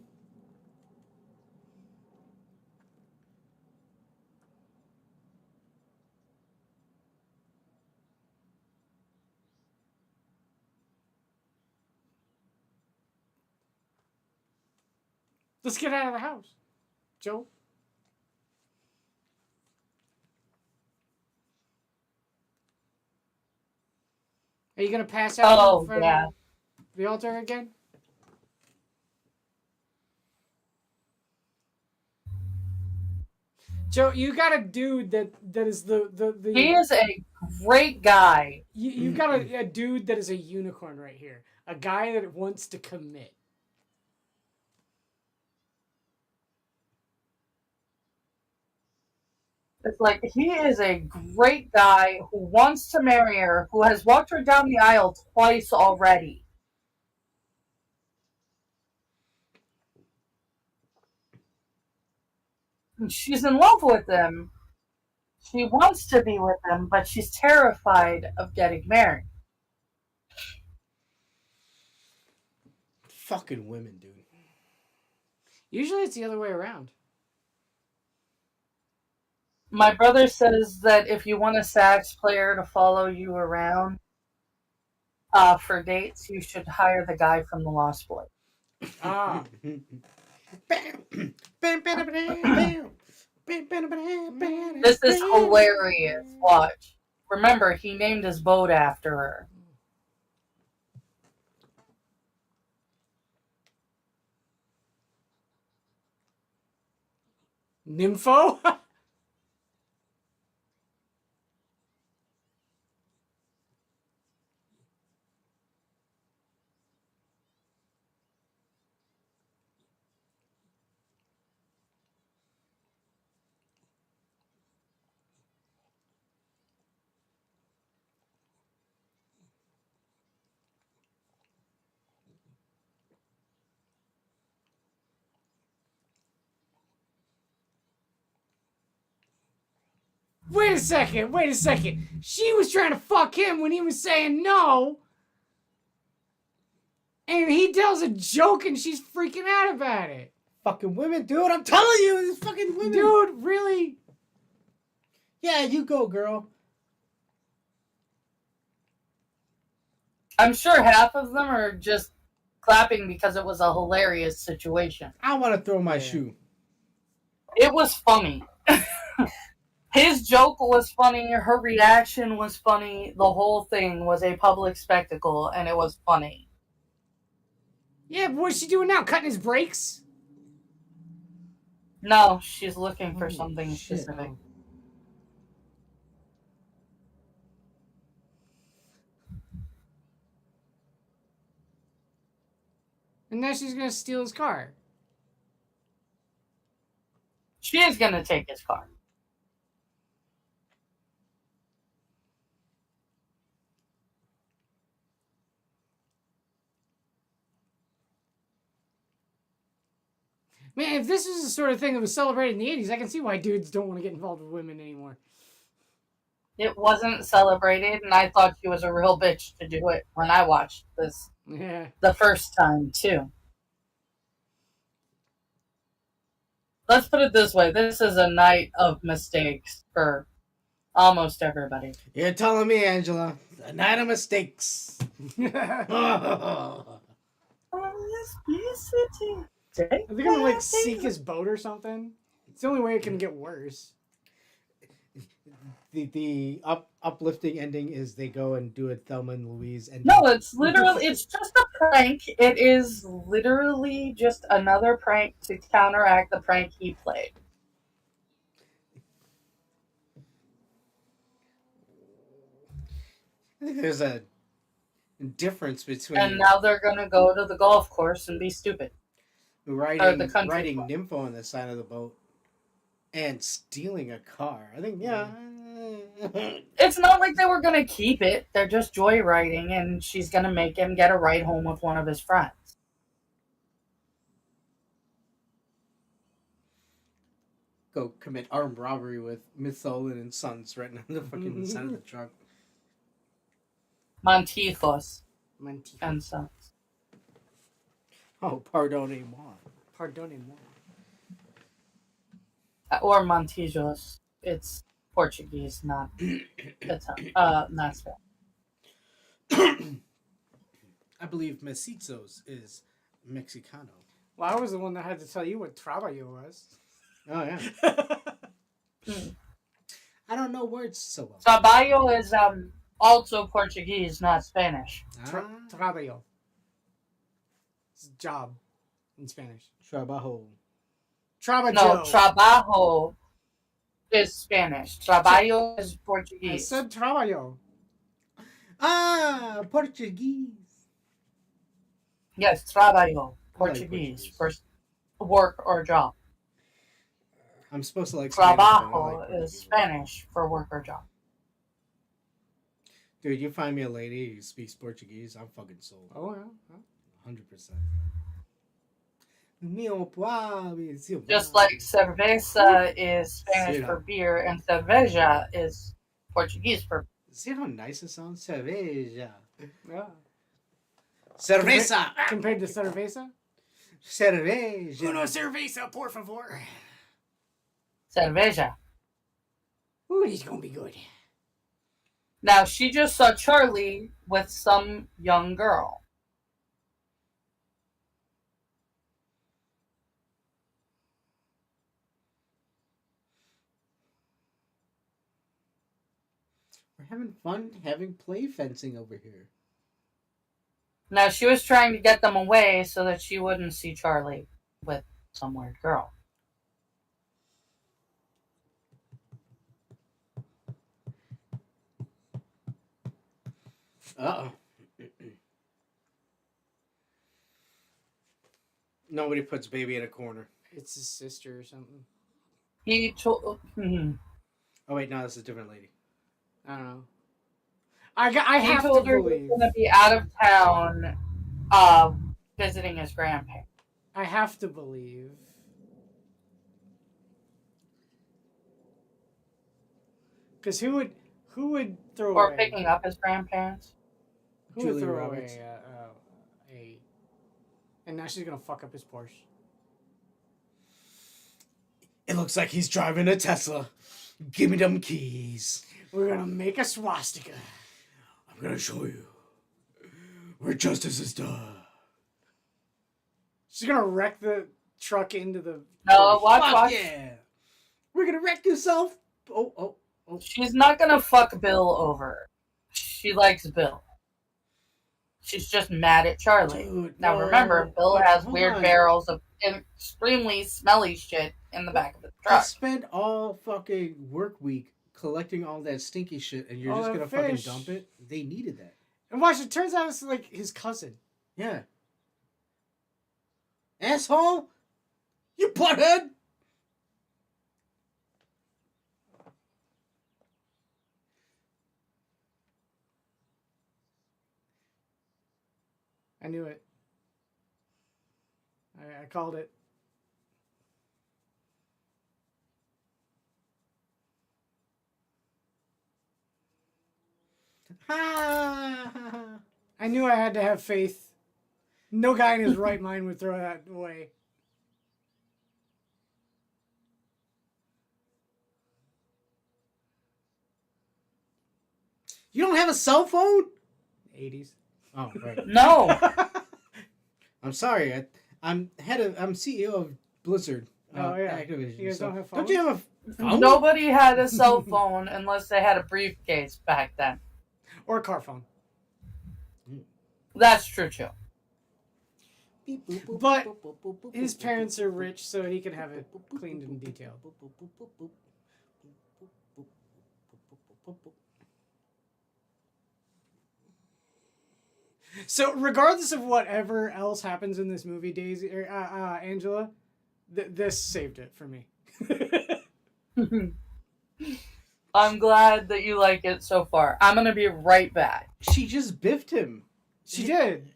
Let's get out of the house, Joe. Are you gonna pass out Oh, in front yeah. of the altar again? Joe, you got a dude that is the He is a great guy. you've got a dude that is a unicorn right here. A guy that wants to commit. It's like he is a great guy who wants to marry her, who has walked her down the aisle twice already. And she's in love with him. She wants to be with him, but she's terrified of getting married. Fucking women, dude. Usually it's the other way around. My brother says that if you want a sax player to follow you around for dates, you should hire the guy from The Lost Boys. Ah. This is hilarious. Watch. Remember, he named his boat after her. Nympho? Wait a second. She was trying to fuck him when he was saying no. And he tells a joke and she's freaking out about it. Fucking women, dude. I'm telling you, these fucking women. Dude, really? Yeah, you go, girl. I'm sure half of them are just clapping because it was a hilarious situation. I want to throw my shoe. It was funny. His joke was funny. Her reaction was funny. The whole thing was a public spectacle, and it was funny. Yeah, but what's she doing now? Cutting his brakes? No, she's looking for Holy something shit. specific. And now she's gonna steal his car. She is going to take his car. Man, if this is the sort of thing that was celebrated in the 80s, I can see why dudes don't want to get involved with women anymore. It wasn't celebrated, and I thought she was a real bitch to do it when I watched this Yeah. the first time, too. Let's put it this way. This is a night of mistakes for almost everybody. You're telling me, Angela. A night of mistakes. Oh, yes, city. Are they gonna like seek his boat or something? It's the only way it can get worse. The uplifting ending is they go and do it Thelma and Louise and No, it's literally, it's just a prank. It is literally just another prank to counteract the prank he played. I think there's a difference between And now they're gonna go to the golf course and be stupid. riding the country riding club. Nympho on the side of the boat and stealing a car. I think, yeah. It's not like they were gonna keep it. They're just joyriding, and she's gonna make him get a ride home with one of his friends. go commit armed robbery with Miss Sullivan and Sons right now in the fucking inside of the truck. Montijos Mantico. and Sons. Oh, pardonnez-moi. Pardonnez-moi. Or Montijos. It's Portuguese, not not Spanish. I believe mestizos is Mexicano. Well, I was the one that had to tell you what trabajo was. Oh, yeah. I don't know words so well. Trabalho is also Portuguese, not Spanish. Trabajo. It's job in Spanish. Trabajo. Trabajo. No, trabajo is Spanish. Trabalho is I Portuguese. said trabajo. Ah, Portuguese. Yes, trabalho, I like Portuguese, Portuguese. for work or job. I'm supposed to like Spanish, but I like Trabajo Portuguese. is Spanish for work or job. Dude, you find me a lady who speaks Portuguese, I'm fucking sold. Oh, yeah. 100%. Meu pobre, seu Just pobre. like cerveza is Spanish Yeah. for beer and cerveja is Portuguese for See how nice it sounds? Cerveja. Yeah. Cerveza. Compared to cerveza? Cerveja. Uno cerveza, por favor. cerveja. Ooh, he's gonna be good. Now, she just saw Charlie with some young girl. We're having fun having play fencing over here. Now, she was trying to get them away so that she wouldn't see Charlie with some weird girl. Uh-oh. Nobody puts baby in a corner. It's his sister or something. He told... Oh, wait, no, that's a different lady. I don't know. I He have to told her he believe. was going to be out of town visiting his grandparents. I have to believe. Because who would throw Or away? picking up his grandparents. Who would Julia throw Roberts. away and now she's gonna fuck up his Porsche. It looks like he's driving a Tesla. Give me them keys. We're gonna make a swastika. I'm gonna show you where justice is done. She's gonna wreck the truck into the. No, watch, Fuck watch. yeah. We're gonna wreck yourself. Oh. She's not going to fuck Bill over. She likes Bill. She's just mad at Charlie. Dude, Now no. remember, Bill Wait, has hold weird on. barrels of extremely smelly shit in the back of the I truck. spent all fucking work week collecting all that stinky shit, and you're All just that gonna fucking fish. dump it? They needed that. And watch, it turns out it's like his cousin. Yeah. Asshole! You butthead! I knew it. I called it. Ha! I knew I had to have faith. No guy in his right mind would throw that away. You don't have a cell phone? 80s. Oh, right. No. I'm sorry. I'm CEO of Blizzard. Oh, yeah. Activision. You guys don't have Don't you have a phone? Nobody had a cell phone unless they had a briefcase back then. Or a car phone. That's true, too. But his parents are rich, so he can have it cleaned and detailed. So, regardless of whatever else happens in this movie, Daisy, Angela, this saved it for me. I'm glad that you like it so far. I'm going to be right back. She just biffed him. She did,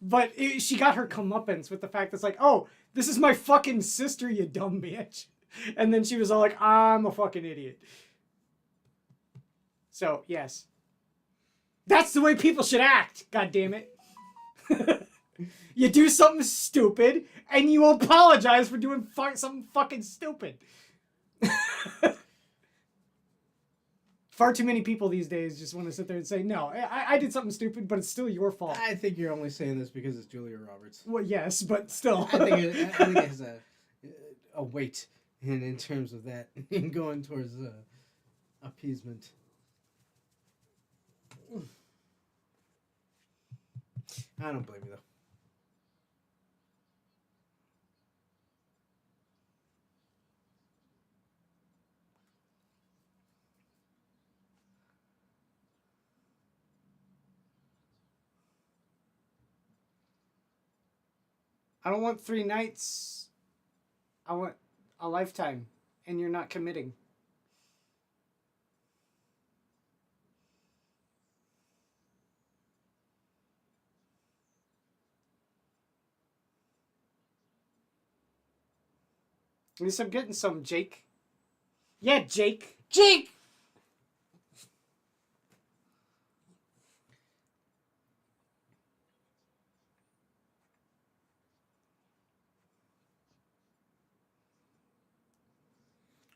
but she got her comeuppance with the fact that's like, oh, this is my fucking sister, you dumb bitch. And then she was all like, I'm a fucking idiot. So, yes. That's the way people should act, god damn it. You do something stupid, and you apologize for doing something fucking stupid. Far too many people these days just want to sit there and say, no, I did something stupid, but it's still your fault. I think you're only saying this because it's Julia Roberts. Well, yes, but still. I think it has a weight in terms of that, in going towards appeasement. I don't blame you, though. I don't want 3 nights. I want a lifetime, and you're not committing. At least I'm getting some, Jake. Yeah, Jake. Jake!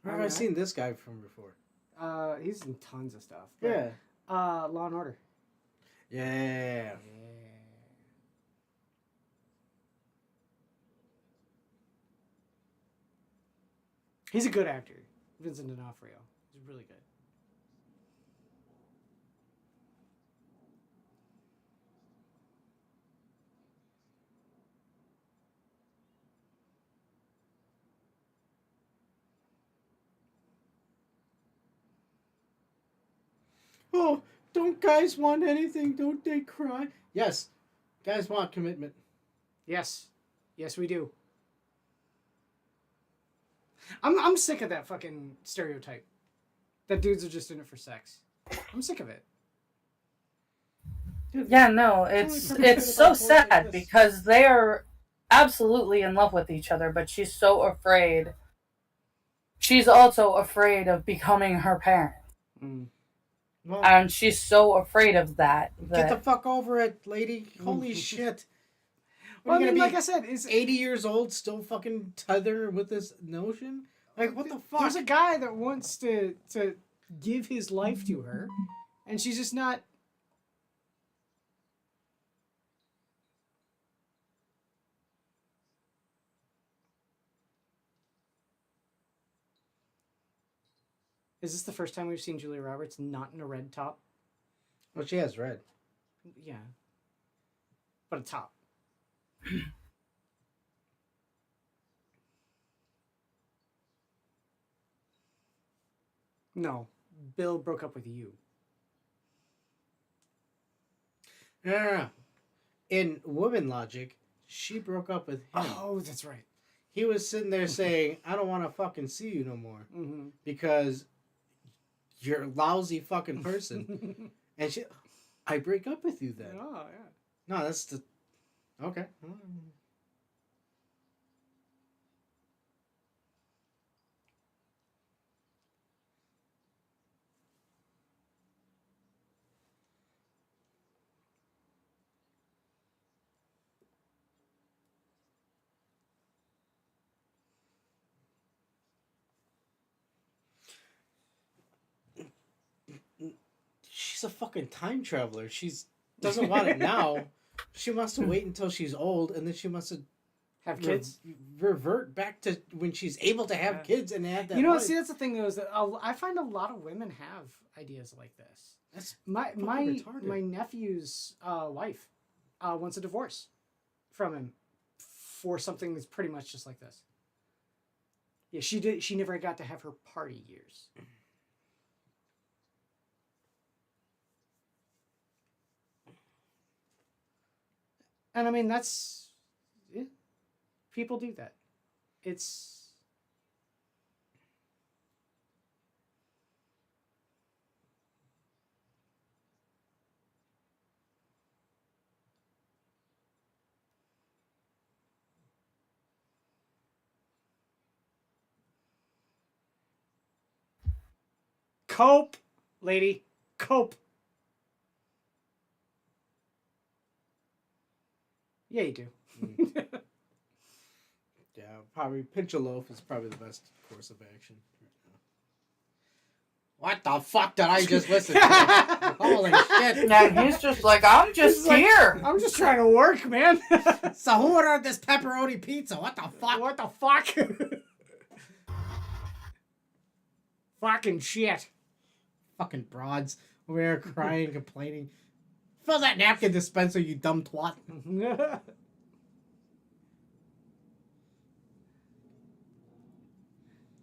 Where have I seen this guy from before? He's in tons of stuff. Yeah. Law and Order. Yeah. He's a good actor. Vincent D'Onofrio. He's really good. Oh, don't guys want anything? Don't they cry? Yes. Guys want commitment. Yes. Yes, we do. I'm sick of that fucking stereotype. That dudes are just in it for sex. I'm sick of it. Yeah, no, it's so sad because they are absolutely in love with each other, but she's so afraid. She's also afraid of becoming her parent. Mm. Well, And she's so afraid of that. get the fuck over it, lady. Holy shit. Well, I mean, be like I said, is 80 years old, still fucking tethered with this notion? Like, what the fuck? There's a guy that wants to give his life to her, and she's just not. Is this the first time we've seen Julia Roberts not in a red top? Well, she has red. Yeah. But a top. No. Bill broke up with you. No. In woman logic, she broke up with him. Oh, that's right. He was sitting there saying, I don't want to fucking see you no more. Mm-hmm. Because you're a lousy fucking person. And she, I break up with you then. Oh, yeah. No, that's the... Okay. She's a fucking time traveler. She's doesn't want it now. She wants to wait until she's old, and then she wants to Have kids? revert back to when she's able to have kids and have that. You know, life. see, that's the thing, though, is that I find a lot of women have ideas like this. That's My retarded. my nephew's wife wants a divorce from him for something that's pretty much just like this. Yeah, she never got to have her party years. And I mean, that's... Yeah, people do that. It's... Cope, lady. Cope. Yeah, you do. Yeah, probably pinch a loaf is probably the best course of action. What the fuck did I just listen to? Holy shit. Yeah, he's just like, I'm just here. I'm just trying to work, man. So who ordered this pepperoni pizza? What the fuck? What the fuck? Fucking shit. Fucking broads over there crying, complaining. Fill that napkin dispenser, you dumb twat.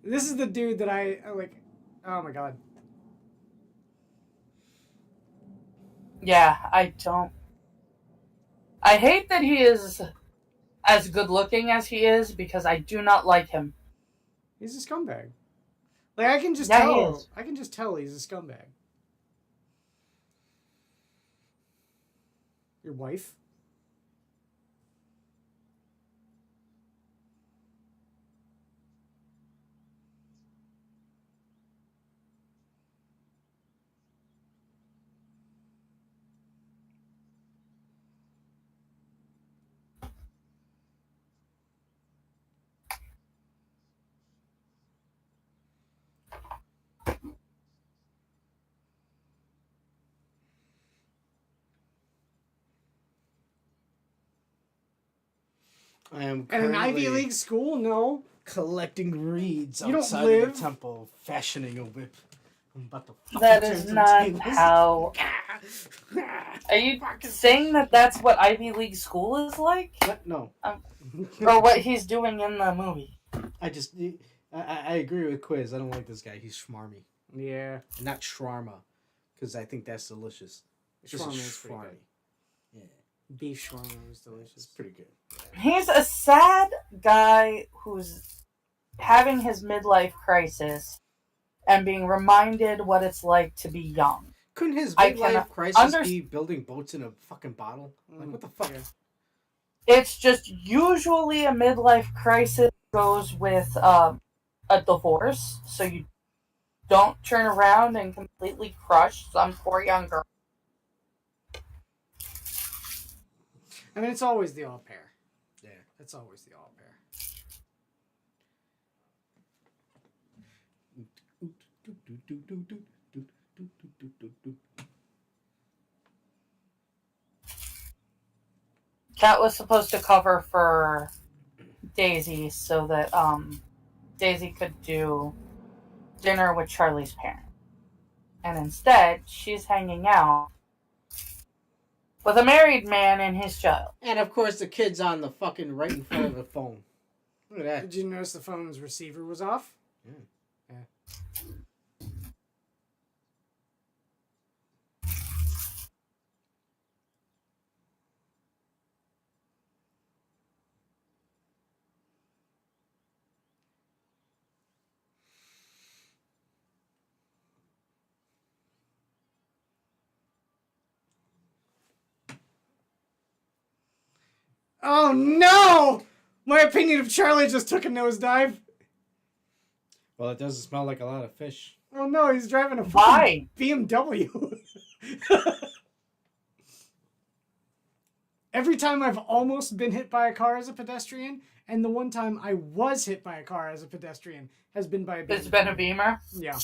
This is the dude that I like. Oh my god. Yeah, I hate that he is as good looking as he is because I do not like him. He's a scumbag. Like I can just Yeah, tell. he is. I can just tell he's a scumbag. Your wife? I am At an Ivy currently League school? No. collecting reeds You don't outside of live- the temple, fashioning a whip. I'm about to fucking That turn is some not tables. how. Are you saying that that's what Ivy League school is like? What? No. Or what he's doing in the movie? I agree with Quiz. I don't like this guy. He's schmarmy. Yeah. Not shawarma, because I think that's delicious. This Shawarma is is pretty schmarmy. good. Yeah, Beef shawarma was it's delicious. pretty good. He's a sad guy who's having his midlife crisis and being reminded what it's like to be young. Couldn't his I midlife cannot crisis be building boats in a fucking bottle? Like, what the fuck? Yeah. It's just usually a midlife crisis goes with a divorce, so you don't turn around and completely crush some poor young girl. I mean, it's always the all pair. Yeah. It's always the all pair. Kat was supposed to cover for Daisy so that Daisy could do dinner with Charlie's parents. And instead, she's hanging out with a married man and his child. And of course, the kid's on the fucking right in front of the phone. Look at that. Did you notice the phone's receiver was off? Yeah. Oh no! My opinion of Charlie just took a nosedive. Well, it doesn't smell like a lot of fish. Oh no, he's driving a Why? fucking BMW. Every time I've almost been hit by a car as a pedestrian, and the one time I was hit by a car as a pedestrian has been by a BMW. It's been a Beamer. Yeah.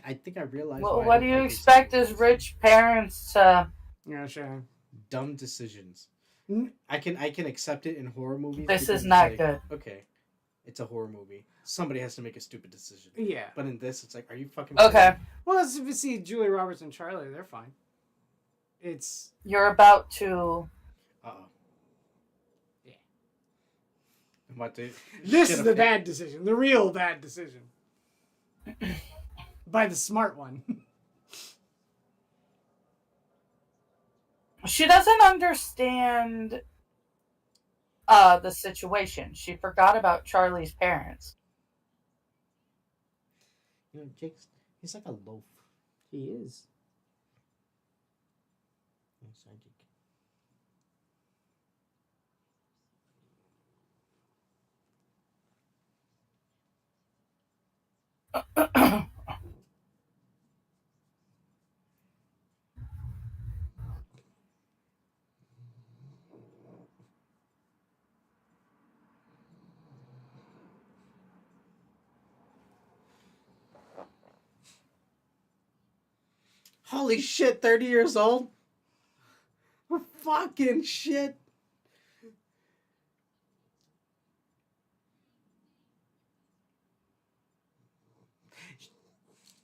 I think I realized. Well, why I what don't do you like these expect movies. as rich parents to... Yeah, sure. Dumb decisions. N- I can accept it in horror movies. This because is it's not like, good. Okay, it's a horror movie. Somebody has to make a stupid decision. Yeah. But in this, it's like, are you fucking? Okay, Well, as you see, Julia Roberts and Charlie, they're fine. It's... you're about to... Uh oh. Yeah. I'm about to. This shit is the up- bad decision. The real bad decision. By the smart one. She doesn't understand the situation. She forgot about Charlie's parents. You know, Jake's. He's like a loaf. He is. Inside Jake. Holy shit, 30 years old? Fucking shit.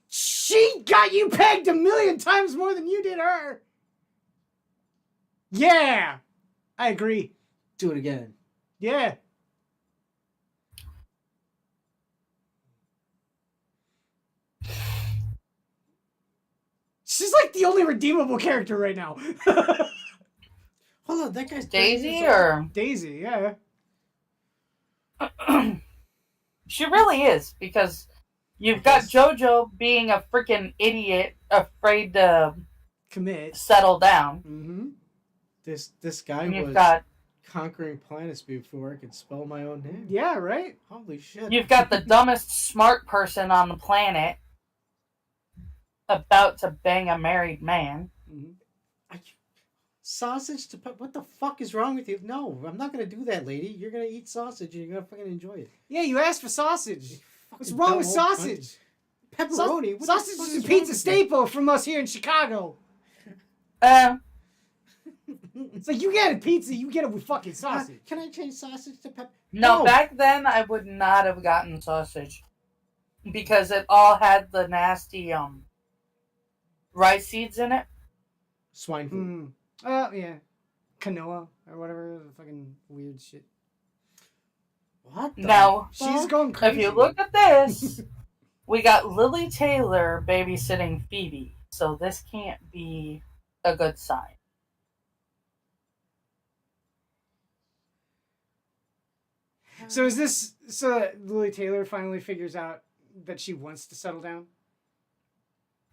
She got you pegged 1,000,000 times more than you did her. Yeah, I agree. Do it again. Yeah. She's like the only redeemable character right now. Hold on, that guy's Daisy or Daisy, yeah. she really is, because you've got JoJo being a freaking idiot, afraid to Commit. settle down. Mm-hmm. This guy And was conquering planets before I could spell my own name. Yeah, right? Holy shit. You've got the dumbest smart person on the planet about to bang a married man. Mm-hmm. Sausage to put. What the fuck is wrong with you? No, I'm not gonna do that, lady. You're gonna eat sausage and you're gonna fucking enjoy it. Yeah, you asked for sausage. What's Fucking wrong with dumb old sausage? cunt. Pepperoni. What the Sausage fuck is a wrong pizza with staple from us here in Chicago. It's like, you get a pizza, you get it with fucking you? sausage. Can I change sausage to pepper? No, back then I would not have gotten sausage, because it all had the nasty rice seeds in it. Swine food. Yeah. Quinoa or whatever, the fucking weird shit. What? The Oh, Now, she's going crazy. if you look at this, we got Lily Taylor babysitting Phoebe, so this can't be a good sign. So is this so that Lily Taylor finally figures out that she wants to settle down?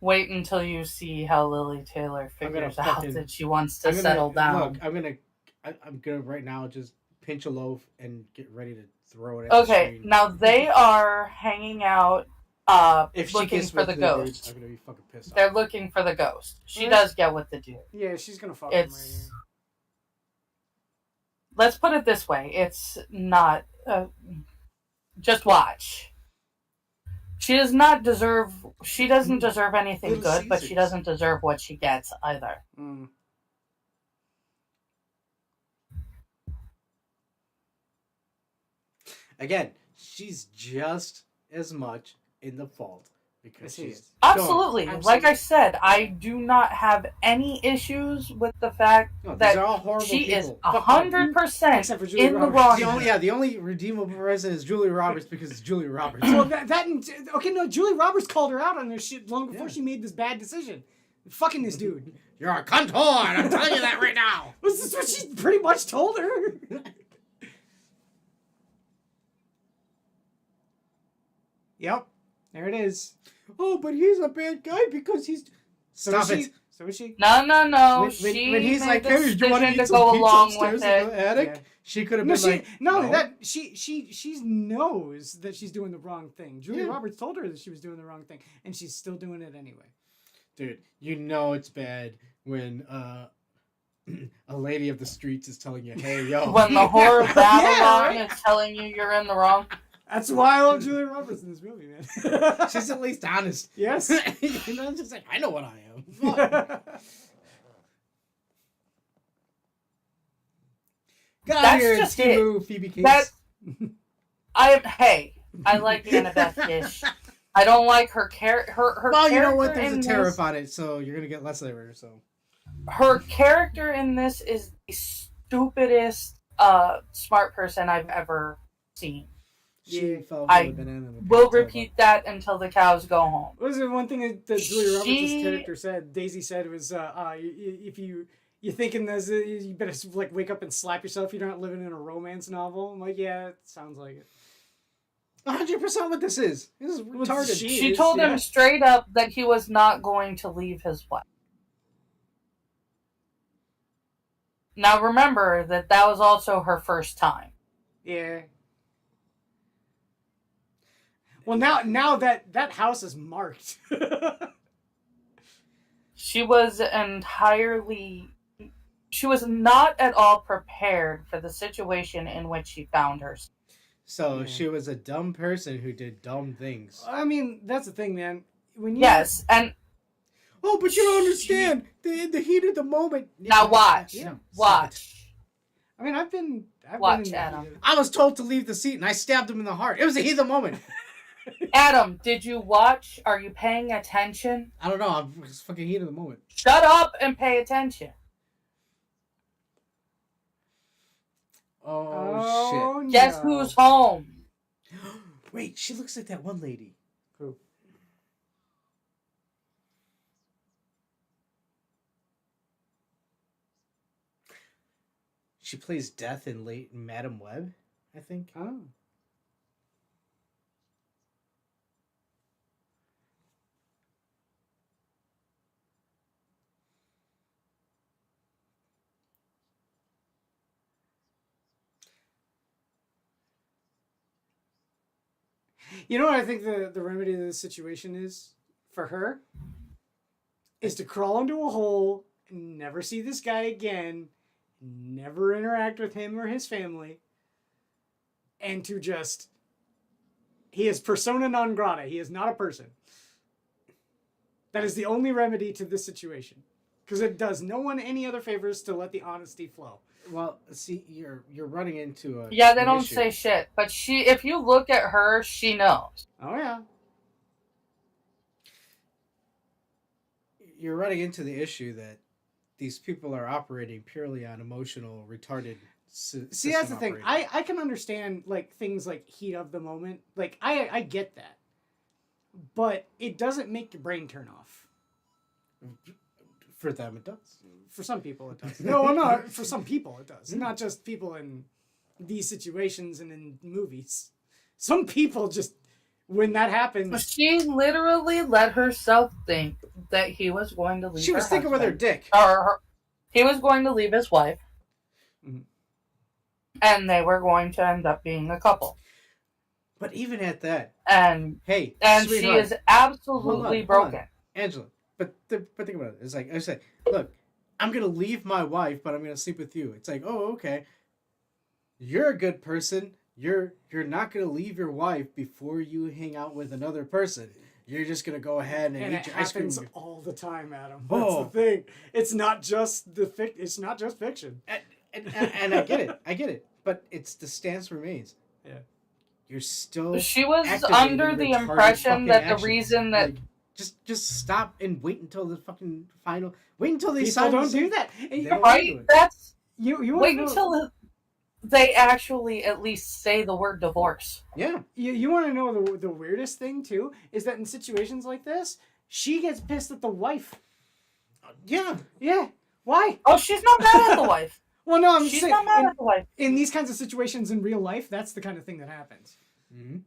Wait until you see how Lily Taylor figures out that she wants to settle down. Look, I'm gonna right now just pinch a loaf and get ready to throw it at Okay, the screen. now they are hanging out If she looking gets for with the dude, ghost. I'm gonna be fucking pissed They're off. looking for the ghost. She What? does get with the dude. Yeah, she's gonna fuck him right It's... here. Let's put it this way. It's not... just watch. She does not deserve... She doesn't deserve anything Little good, but she Caesars. doesn't deserve what she gets either. Mm. Again, she's just as much in the fault because Yes, she she's is. Absolutely. Absolutely. Like I said, I do not have any issues with the fact No, these that are all horrible she is people. Fuck them. 100% Except for Julie in the Roberts. wrong. The only redeemable person is Julie Roberts because it's Julie Roberts. Well, okay, no, Julie Roberts called her out on this shit long before Yeah. she made this bad decision. Fucking this dude. You're a cunt whore, and I'm telling you that right now. Was this what she pretty much told her? Yep. There it is. Oh, but he's a bad guy because he's. So Stop is it. she? So is she? No. When She he's made like, the hey, do you want to decision eat to some go pizza along upstairs with in it. the attic? Yeah. She could have No, been she like, no, no. that she knows that she's doing the wrong thing. Julia Yeah. Roberts told her that she was doing the wrong thing, and she's still doing it anyway. Dude, you know it's bad when a lady of the streets is telling you, hey, yo. When the whore of Babylon right? is telling you you're in the wrong. That's why I love Julia Roberts in this movie, man. She's at least honest. Yes. You know, it's just like, I know what I am. Fuck. Get out That's of here, just Steve Phoebe Cates. That I like Annabeth Gish. I don't like her character. Her Well, you know character what? There's in a tariff this- on it, so you're gonna get less of her. So Her character in this is the stupidest smart person I've ever seen. she Yeah. fell for I the banana. in the We'll pants, repeat that until the cows go home. What was the one thing that Julia Roberts' She- character said? Daisy said was, if you're thinking this, you better like wake up and slap yourself. You're not living in a romance novel. I'm like, yeah, it sounds like it. 100% what this is. This is retarded. She is, told yeah. him straight up that he was not going to leave his wife. Now remember that was also her first time. Yeah. Well, now that house is marked. She was not at all prepared for the situation in which she found herself. So Yeah. she was a dumb person who did dumb things. I mean, that's the thing, man. When you Yes, and Oh, but you don't understand. The heat of the moment. Now watch. Yeah. Watch. I mean, I've been Watch, in the Adam. heat of- I was told to leave the seat, and I stabbed him in the heart. It was the heat of the moment. Adam, did you watch? Are you paying attention? I don't know. I'm just fucking heat of the moment. Shut up and pay attention. Oh, shit. Guess who's home? Wait, she looks like that one lady. Who? She plays Death in late BahneWeh, I think. Oh. You know what I think the remedy to this situation is for her? Is to crawl into a hole and never see this guy again, never interact with him or his family, and to just... He is persona non grata. He is not a person. That is the only remedy to this situation. Because it does no one any other favors to let the honesty flow. Well, see, you're running into a... Yeah, they an don't issue. say shit. But if you look at her, she knows. Oh, yeah. You're running into the issue that these people are operating purely on emotional, retarded See, that's the thing. I can understand, like, things like heat of the moment. Like, I get that. But it doesn't make your brain turn off. For them, it does. For some people, it does. No, not for some people, it does. Not just people in these situations and in movies. Some people just, when that happens... She literally let herself think that he was going to leave She was her thinking with her husband. dick. He was going to leave his wife. Mhm. And they were going to end up being a couple. But even at that, And hey, she sweetheart, is absolutely hold on. broken. Angela, but think about it. It's like I said, look, I'm gonna leave my wife, but I'm gonna sleep with you. It's like, oh, okay. You're a good person. You're not gonna leave your wife before you hang out with another person. You're just gonna go ahead and And eat it your ice cream. happens all the time, Adam. That's Oh. the thing. It's not just it's not just fiction. And I get it. But it's the stance remains. Yeah. You're still. She was activating under the retarded impression fucking that actions. the reason that... Like, just stop and wait until the fucking final. Wait until they People sign. don't do that. And They you, don't Right? do it. That's... you wanna Wait know, until they actually at least say the word divorce. Yeah. you want to know the weirdest thing too is that in situations like this, she gets pissed at the wife. Yeah. Yeah. Why? Oh, she's not mad at the wife. Well, no, I'm just She's saying. not mad at the wife. In these kinds of situations in real life, that's the kind of thing that happens. Mm-hmm.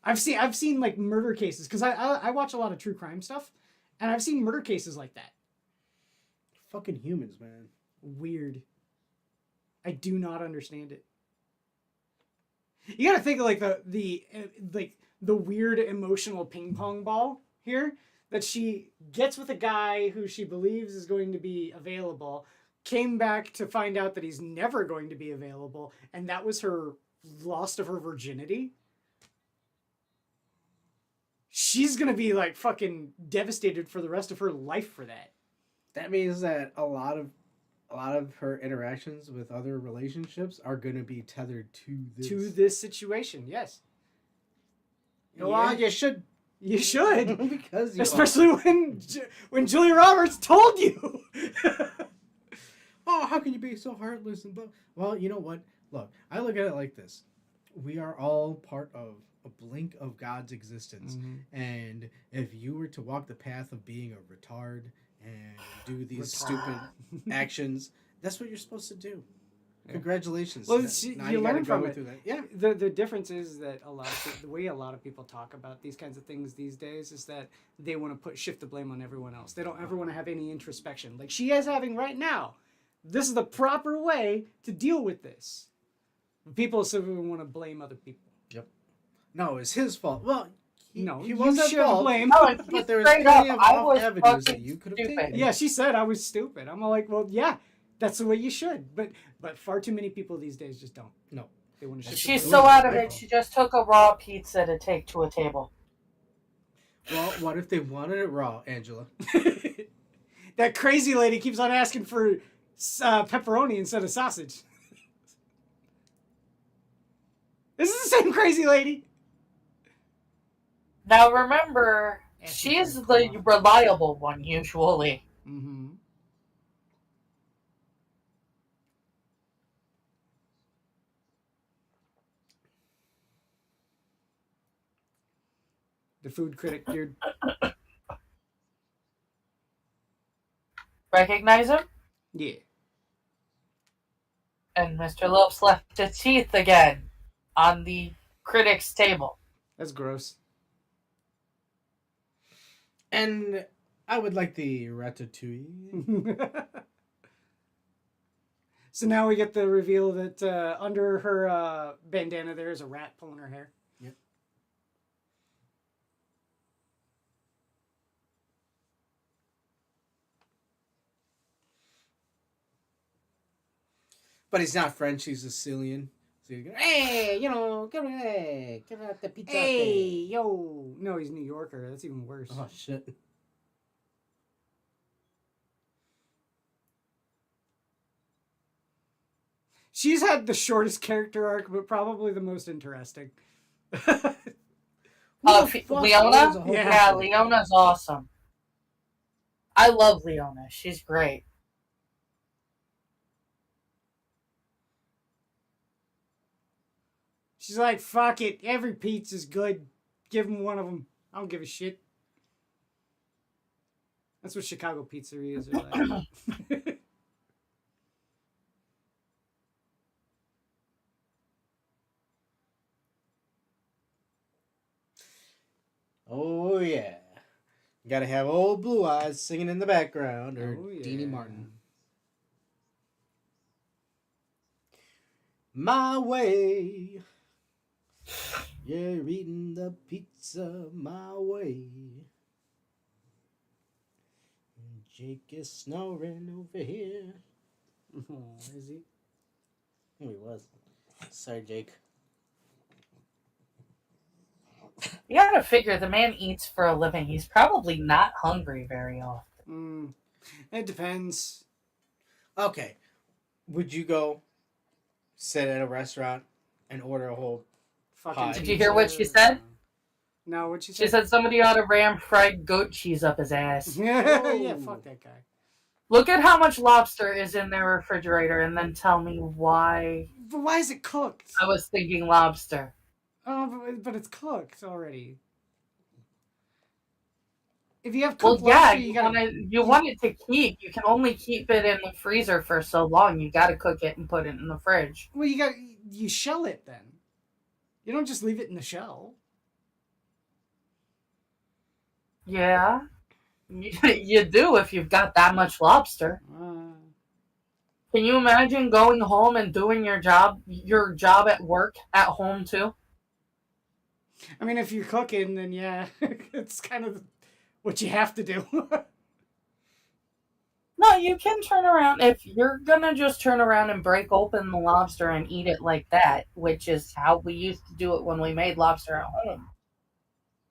I've seen like murder cases because I watch a lot of true crime stuff, and I've seen murder cases like that. Fucking humans, man. Weird. I do not understand it. You gotta think of like the weird emotional ping pong ball here that she gets with a guy who she believes is going to be available, came back to find out that he's never going to be available, and that was her loss of her virginity. She's gonna be like fucking devastated for the rest of her life for that. That means that a lot of her interactions with other relationships are going to be tethered to this. To this situation, yes. Well, you should. You should. Because you Especially when Julia Roberts told you. Oh, how can you be so heartless and blah? Well, you know what? Look, I look at it like this. We are all part of a blink of God's existence. Mm-hmm. And if you were to walk the path of being a retard and do these stupid actions, that's what you're supposed to do. Yeah. Congratulations. Well, Now you gotta learn from go it. through that. Yeah. The difference is that the way a lot of people talk about these kinds of things these days is that they want to shift the blame on everyone else. They don't ever want to have any introspection. Like she is having right now. This is the proper way to deal with this. People simply want to blame other people. Yep. No, it's his fault. Well, he You was at should fault. blame. No, But there was straight plenty up, of I off was avenues that fucking you could have stupid. taken. Yeah, she said I was stupid. I'm like, well, yeah, that's the way you should. But far too many people these days just don't. No. They want to shift. She's the so blame. out of it, she just took a raw pizza to take to a table. Well, what if they wanted it raw, Angela? That crazy lady keeps on asking for pepperoni instead of sausage. This is the same crazy lady. Now remember, Asking she's for the coffee. reliable one usually. Mm-hmm. The food critic dude. Recognize him? Yeah. And Mr. Lopes left his teeth again on the critic's table. That's gross. And I would like the ratatouille. So now we get the reveal that under her bandana there is a rat pulling her hair. Yep. But he's not French, he's Sicilian. So you go, hey, get out the pizza. Hey, yo. No, he's New Yorker. That's even worse. Oh, shit. She's had the shortest character arc, but probably the most interesting. Leona? Yeah. Leona's awesome. I love Leona. She's great. She's like, fuck it. Every pizza's good. Give him one of them. I don't give a shit. That's what Chicago pizzerias are like. Oh, yeah. You gotta have old Blue Eyes singing in the background, or Oh, yeah. Deanie Martin. My way. Yeah, eating the pizza my way. And Jake is snoring over here. Oh, is he? Oh, he was. Sorry, Jake. You gotta figure the man eats for a living. He's probably not hungry very often. It depends. Okay. Would you go sit at a restaurant and order a whole Fucking Pie. Did you hear what she said? No, what'd she say? She said somebody ought to ram fried goat cheese up his ass. Yeah, fuck that guy. Look at how much lobster is in their refrigerator and then tell me why But why is it cooked? I was thinking lobster. Oh, but it's cooked already. If you have Well, cooked yeah, lobster, you want it to keep. You can only keep it in the freezer for so long. You gotta cook it and put it in the fridge. Well, you shell it then. You don't just leave it in the shell. Yeah. You do if you've got that much lobster. Can you imagine going home and doing your job at work at home too? I mean, if you're cooking, then yeah, it's kind of what you have to do. No, you can turn around. If you're gonna just turn around and break open the lobster and eat it like that, which is how we used to do it when we made lobster at home,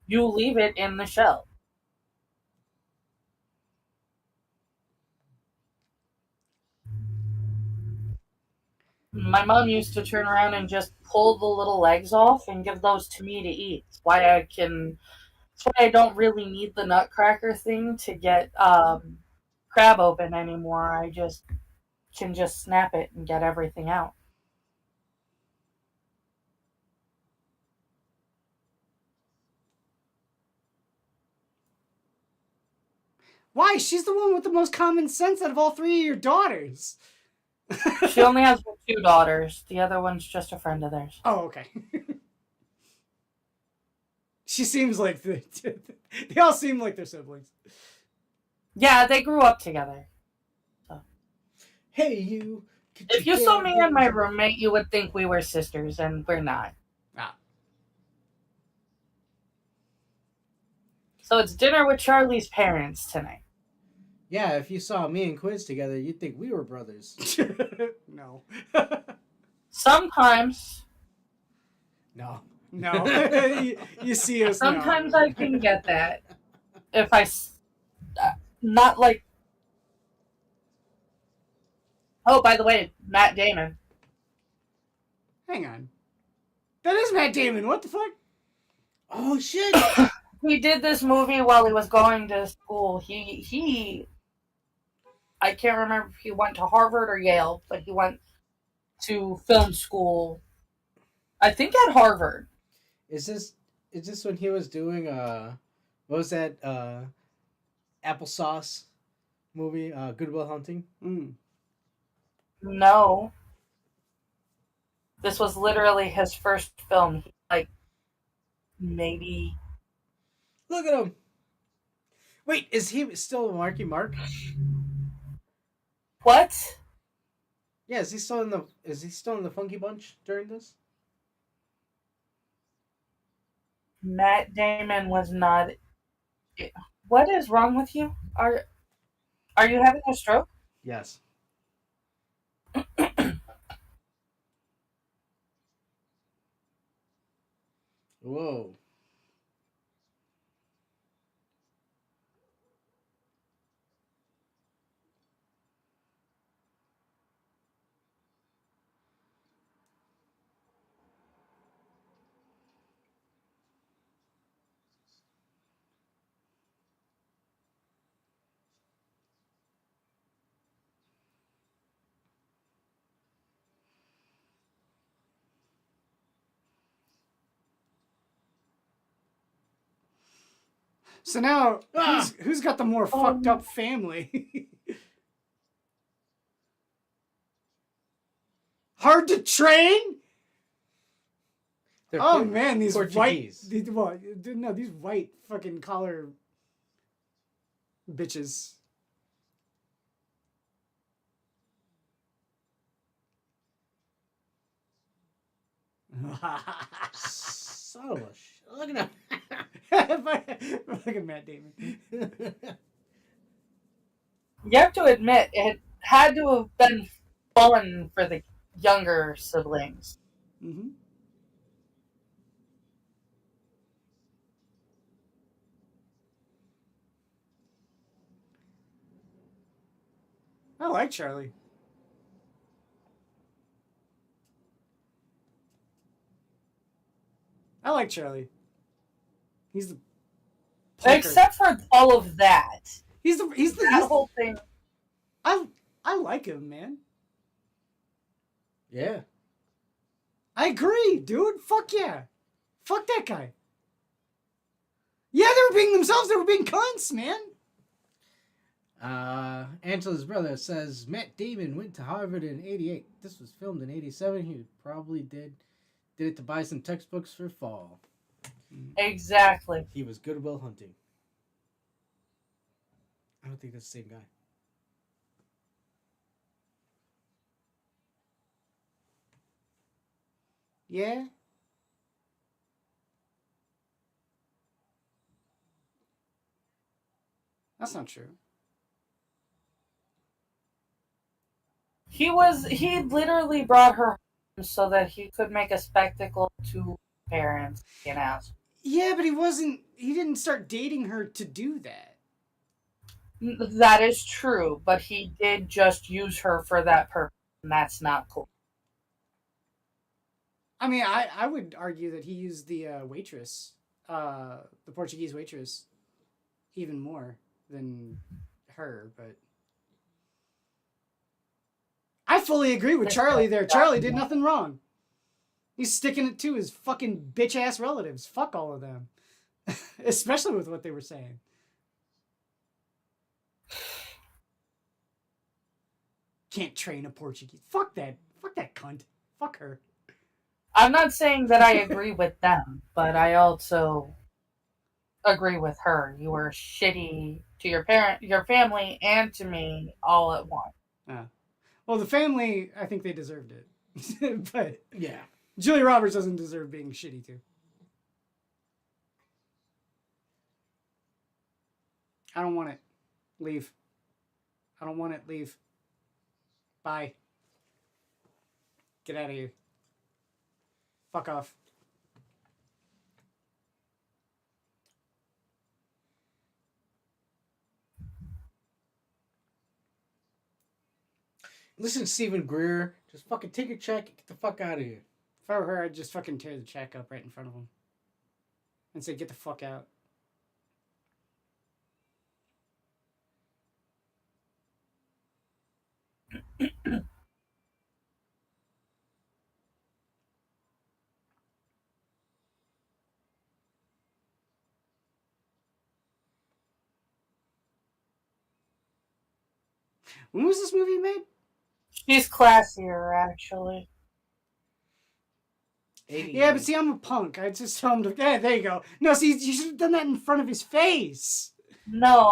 you leave it in the shell. My mom used to turn around and just pull the little legs off and give those to me to eat. That's why I don't really need the nutcracker thing to get crab open anymore. I just can just snap it and get everything out. Why? She's the one with the most common sense out of all three of your daughters. She only has 2 daughters. The other one's just a friend of theirs. Oh, okay. She seems like they all seem like they're siblings. Yeah, they grew up together. So. Hey, you. If you saw me and my roommate, you would think we were sisters, and we're not. Ah. So it's dinner with Charlie's parents tonight. Yeah, if you saw me and Quiz together, you'd think we were brothers. No. Sometimes. No. No. you see us Sometimes now. I can get that. If I. Not like Oh, by the way, Matt Damon. Hang on. That is Matt Damon. What the fuck? Oh shit! He did this movie while he was going to school. He I can't remember if he went to Harvard or Yale, but he went to film school. I think at Harvard. Is this when he was doing what was that applesauce movie, Good Will Hunting? Mm. No. This was literally his first film. Like maybe Look at him. Wait, is he still Marky Mark? what? Yeah, is he still in the Funky Bunch during this? Matt Damon was not. What is wrong with you? Are you having a stroke? Yes. Whoa. So now, Ah! who's got the more fucked up family? Hard to train? They're Oh man, these Portuguese. these white fucking collar bitches. Son of a look at Look at Matt Damon. him. You have to admit, it had to have been fun for the younger siblings. Mm-hmm. I like Charlie. I like Charlie. He's the punker. Except for all of that. That whole thing. I like him, man. Yeah. I agree, dude. Fuck yeah. Fuck that guy. Yeah, they were being themselves. They were being cunts, man. Angela's brother says Matt Damon went to Harvard in '88. This was filmed in '87. He probably did it to buy some textbooks for fall. Exactly. He was Good Will Hunting. I don't think that's the same guy. Yeah. That's not true. He literally brought her home so that he could make a spectacle to parents, you know. Yeah, but he didn't start dating her to do that. That is true, but he did just use her for that purpose, and that's not cool. I mean, I would argue that he used the waitress, the Portuguese waitress, even more than her, but I fully agree with Charlie there. Charlie did nothing wrong. He's sticking it to his fucking bitch ass relatives. Fuck all of them. Especially with what they were saying. Can't train a Portuguese. Fuck that. Fuck that cunt. Fuck her. I'm not saying that I agree with them, but I also agree with her. You were shitty to your family, and to me all at once. Well, the family, I think they deserved it. But yeah, Julia Roberts doesn't deserve being shitty too. I don't want it. Leave. I don't want it. Leave. Bye. Get out of here. Fuck off. Listen, Stephen Greer, just fucking take your check and get the fuck out of here. If I were her, I'd just fucking tear the check up right in front of him and say, "Get the fuck out." When was this movie made? She's classier, actually. 80. Yeah, but see, I'm a punk. I just tell him to. Yeah, there you go. No, see, you should have done that in front of his face. No.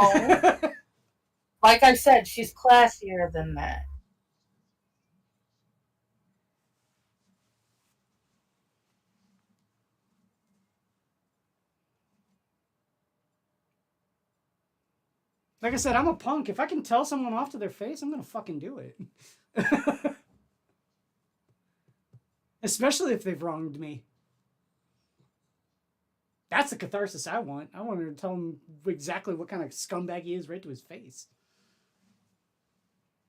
Like I said, she's classier than that. Like I said, I'm a punk. If I can tell someone off to their face, I'm gonna fucking do it. Especially if they've wronged me. That's the catharsis I want. I want her to tell him exactly what kind of scumbag he is right to his face.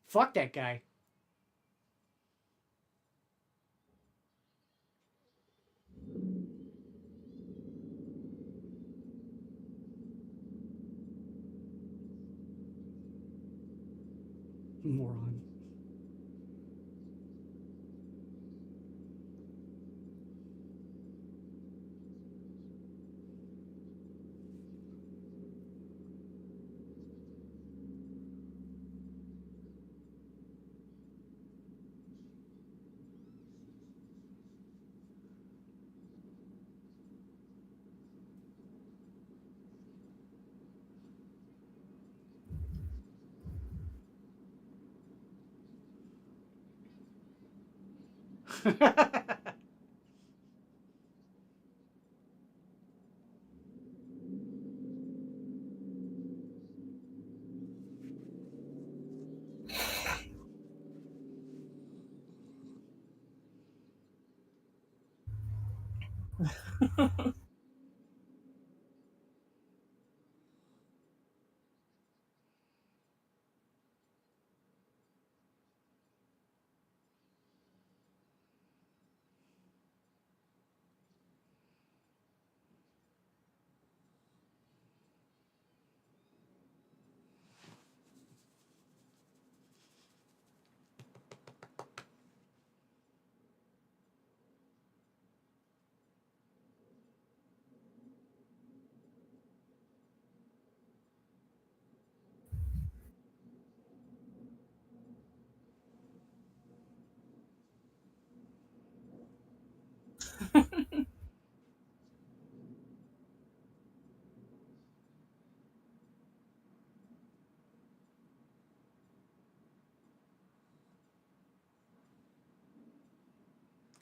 Fuck that guy. Moron.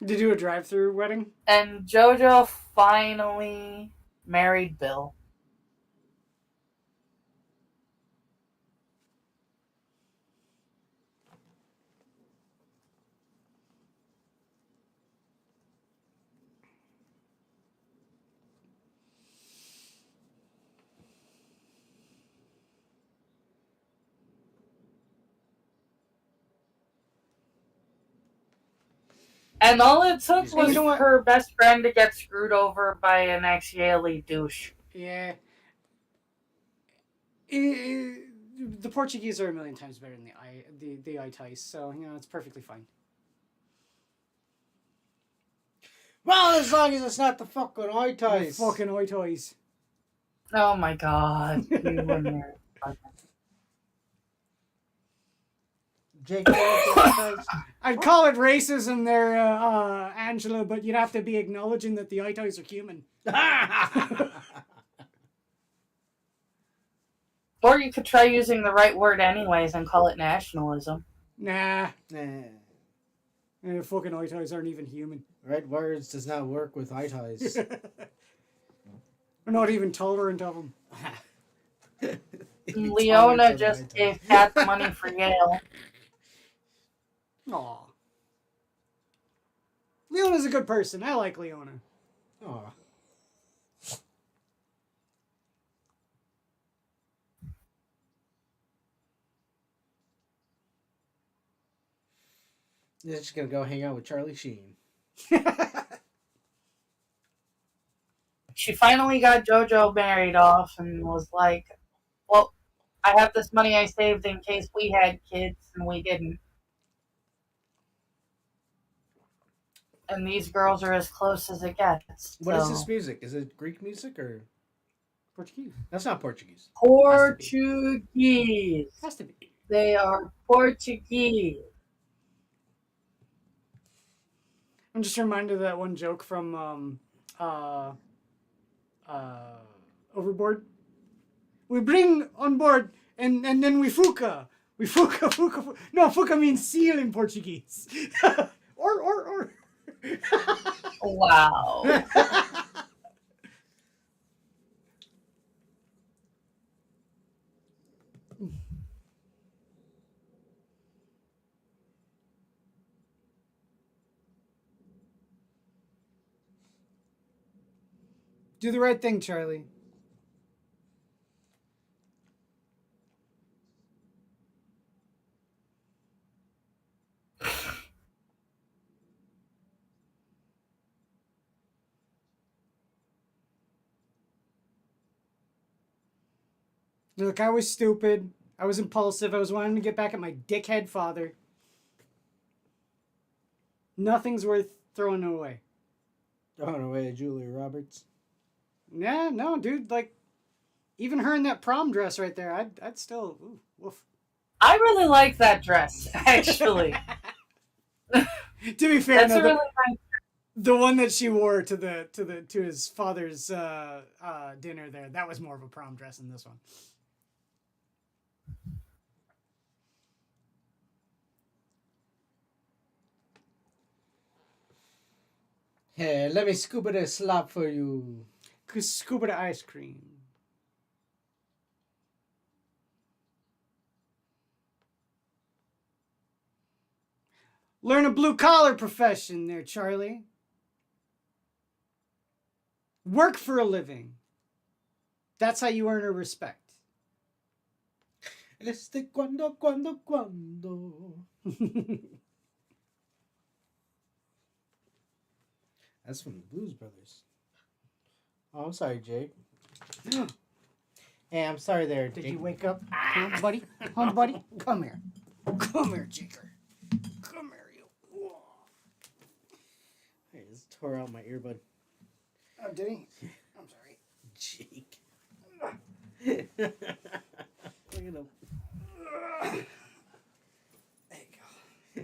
Did you do a drive-through wedding? And JoJo finally married Bill. And all it took was You know what? her best friend to get screwed over by an ex-Yale douche. Yeah. The Portuguese are a million times better than the Itais, so it's perfectly fine. Well, as long as it's not the fucking The Itais. fucking Itais. Oh my god. You and your Jake, Itais. I'd call it racism there, Angela, but you'd have to be acknowledging that the Itais are human. Or you could try using the right word anyways and call it nationalism. Nah. Nah. Fucking Itais aren't even human. Right words does not work with Itais. We're not even tolerant of them. Leona just gave Pat the money for Yale. Aw. Leona's a good person. I like Leona. Aw. They're just gonna go hang out with Charlie Sheen. She finally got JoJo married off and was like, well, I have this money I saved in case we had kids and we didn't. And these girls are as close as it gets. What is this music? Is it Greek music or Portuguese. that's not Portuguese? Portuguese. Has to be. They are Portuguese. I'm just reminded of that one joke from Overboard. We bring on board and then we fuka. We fuka. No, fuka means seal in Portuguese. or. Wow. Do the right thing, Charlie. Look, I was stupid. I was impulsive. I was wanting to get back at my dickhead father. Nothing's worth throwing away. Throwing away Julia Roberts. Yeah, no, dude. Like, even her in that prom dress right there, I'd still, ooh, woof. I really like that dress, actually. To be fair, That's no, a really nice. the one that she wore to his father's dinner there, that was more of a prom dress than this one. Hey, let me scoop it a slop for you. Scuba to ice cream. Learn a blue collar profession there, Charlie. Work for a living. That's how you earn her respect. Cuando. That's from the Blues Brothers. Oh, I'm sorry, Jake. Hey, I'm sorry there, Jake. Did you wake up, huh, buddy? Huh, buddy? Come here. Come here, Jaker. Come here, you. I just tore out my earbud. Oh, did he? I'm sorry. Jake. Look at him. There you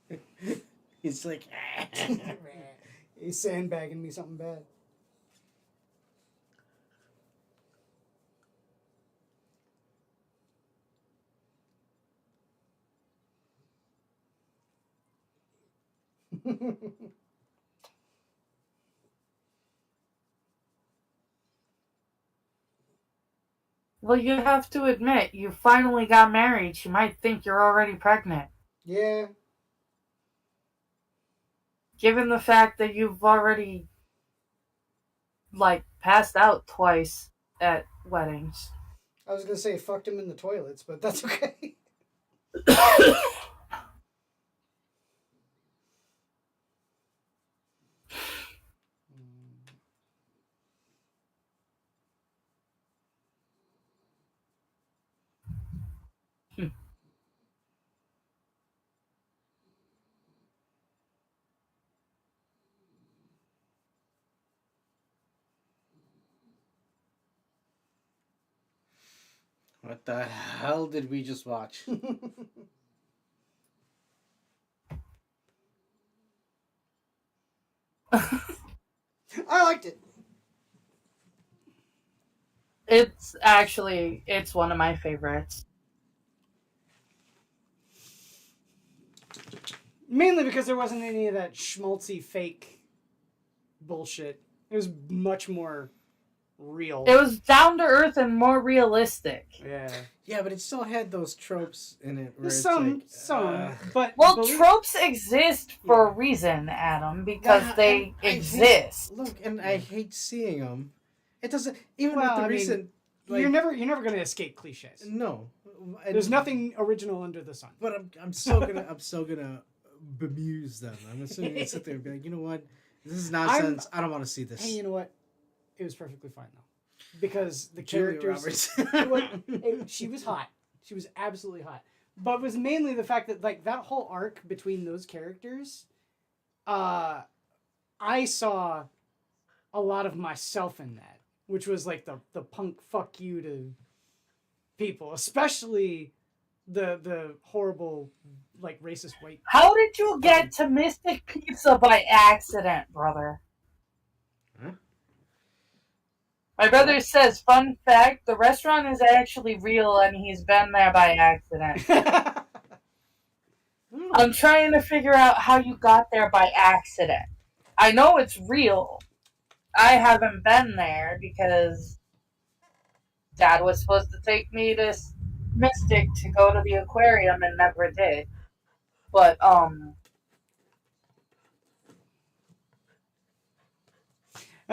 go. He's like... He's sandbagging me something bad. Well, you have to admit, you finally got married. She might think you're already pregnant. Yeah. Given the fact that you've already, passed out twice at weddings. I was going to say fucked him in the toilets, but that's okay. What the hell did we just watch? I liked it. It's one of my favorites. Mainly because there wasn't any of that schmaltzy fake bullshit. It was much more real. It was down to earth and more realistic. Yeah. Yeah, but it still had those tropes in it. Where it's Some, but Well, tropes exist for a reason, Adam, because they exist. And I hate seeing them. It doesn't even Well, with the I mean, recent. you're never going to escape cliches. No, There's nothing original under the sun. But I'm still gonna bemuse them. I'm assuming they sit there and be like, you know what? This is nonsense. I don't want to see this. Hey, you know what? It was perfectly fine though, because the Julia characters. Roberts. She was hot. She was absolutely hot. But it was mainly the fact that like that whole arc between those characters, I saw a lot of myself in that, which was like the punk fuck you to people, especially the horrible like racist white. How did you get to Mystic Pizza by accident, brother? Huh? My brother says, fun fact, the restaurant is actually real and he's been there by accident. I'm trying to figure out how you got there by accident. I know it's real. I haven't been there because Dad was supposed to take me to Mystic to go to the aquarium and never did. But, I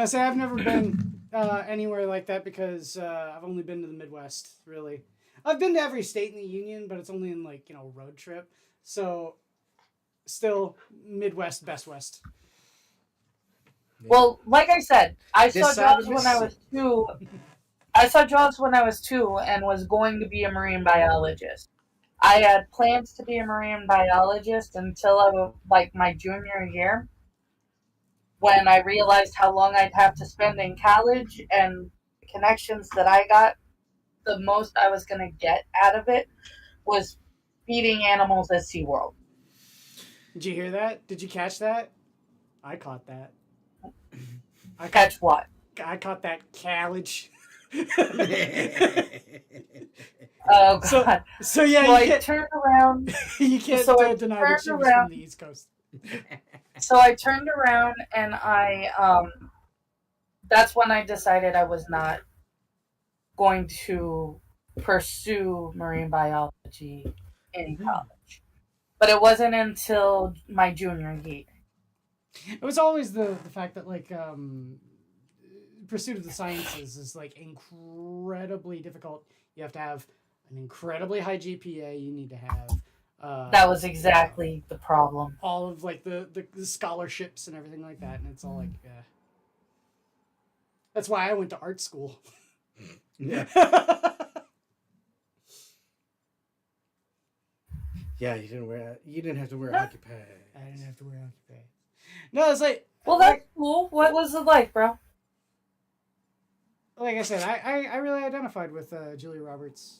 say I've never been anywhere like that because I've only been to the Midwest, really. I've been to every state in the Union, but it's only in like, road trip. So, still Midwest, best West. well, like I said, I saw This side of Jaws when I was 2. I saw Jaws when I was 2 and was going to be a marine biologist. I had plans to be a marine biologist until I was like my junior year, when I realized how long I'd have to spend in college and the connections that I got. The most I was going to get out of it was feeding animals at SeaWorld. Did you hear that? Did you catch that? I caught that. Catch what? I caught that college. Oh god! So yeah, So you I turned around. you can't So I deny that she turned was around. from the East Coast. So I turned around and that's when I decided I was not going to pursue marine biology in college. But it wasn't until my junior year. It was always the fact that like pursuit of the sciences is like incredibly difficult. You have to have an incredibly high GPA. You need to have That was exactly the problem. all of like the scholarships and everything like that, and it's all like that's why I went to art school. Yeah. Yeah, you didn't have to wear hockey pads. I didn't have to wear hockey pads. No, it's like Well, that's cool. What was it like, bro? like I said, I really identified with Julia Roberts,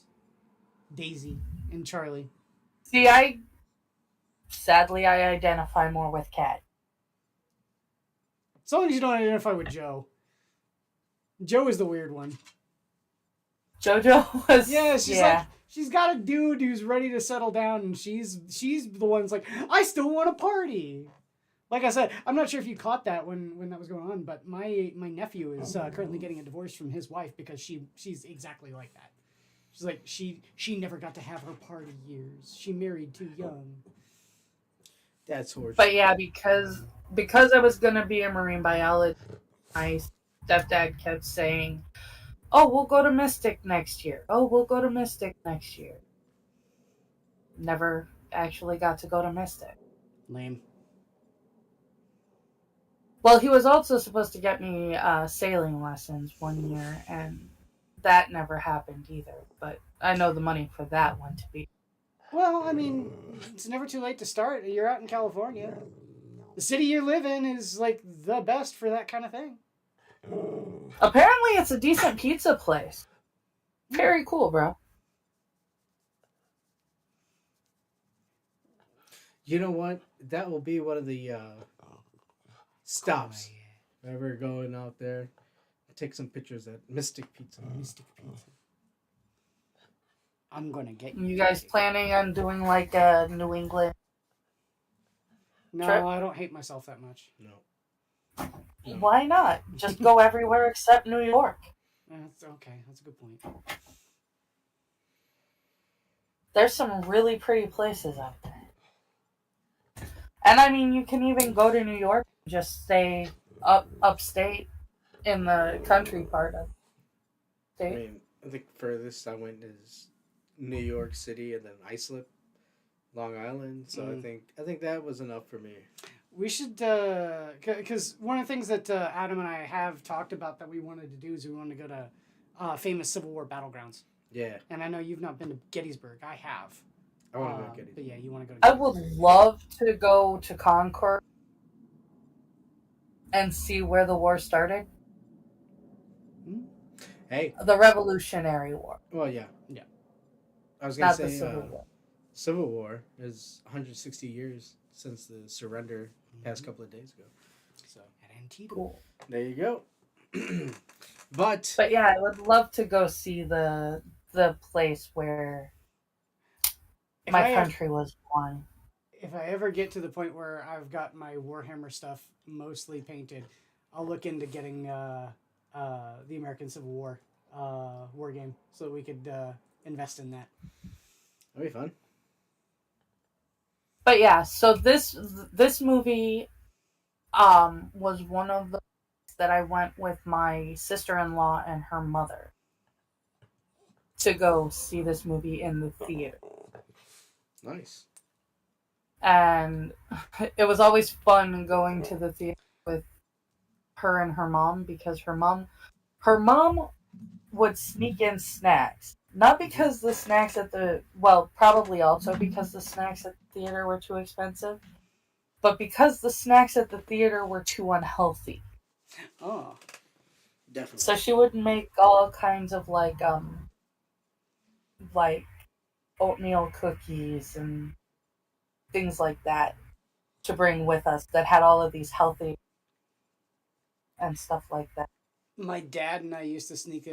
Daisy, and Charlie. See, sadly I identify more with Kat. As long as you don't identify with Joe. Joe is the weird one. JoJo was Like she's got a dude who's ready to settle down, and she's the one's like, I still want to party. Like I said, I'm not sure if you caught that when that was going on, but my nephew is currently getting a divorce from his wife because she's exactly like that. She's like she never got to have her party years. She married too young. That's horrible. But yeah, because I was gonna be a marine biologist, my stepdad kept saying, "Oh, we'll go to Mystic next year. Oh, we'll go to Mystic next year." Never actually got to go to Mystic. Lame. Well, he was also supposed to get me sailing lessons one year, and that never happened either. But I know the money for that one to be. Well, I mean, it's never too late to start. You're out in California. The city you live in is like the best for that kind of thing. Apparently, it's a decent pizza place. Very cool, bro. You know what? That will be one of the stops. If we're going out there, take some pictures at Mystic Pizza. Mystic Pizza. I'm gonna get You guys planning on doing like a New England? No, trip? I don't hate myself that much. No. Why not? Just go everywhere except New York. That's okay. That's a good point. There's some really pretty places out there. And I mean, you can even go to New York and just stay upstate in the country part of I state. mean, I think furthest I went is New York City and then Islip. Long Island. So I think that was enough for me. We should, because one of the things that Adam and I have talked about that we wanted to do is we wanted to go to famous Civil War battlegrounds. Yeah. And I know you've not been to Gettysburg. I have. I want to go to Gettysburg. But yeah, you want to go to I Gettysburg. would love to go to Concord and see where the war started. Hey. The Revolutionary War. Well, yeah. Yeah. I was going to Not the say Civil War. Civil War is 160 years since the surrender past couple of days ago. So At Antietam. Cool. there you go. But yeah, I would love to go see the place where If my I- country was won. If I ever get to the point where I've got my Warhammer stuff mostly painted, I'll look into getting the American Civil War war game so that we could invest in that. that'd be fun. But yeah, so this movie was one of the that I went with my sister-in-law and her mother to go see this movie in the theater. Nice. And it was always fun going to the theater with her and her mom because her mom would sneak in snacks. Not because the snacks at probably also because the snacks at the theater were too expensive, but because the snacks at the theater were too unhealthy. Oh. Definitely. So she would make all kinds of like oatmeal cookies and things like that to bring with us that had all of these healthy and stuff like that. My dad and I used to sneak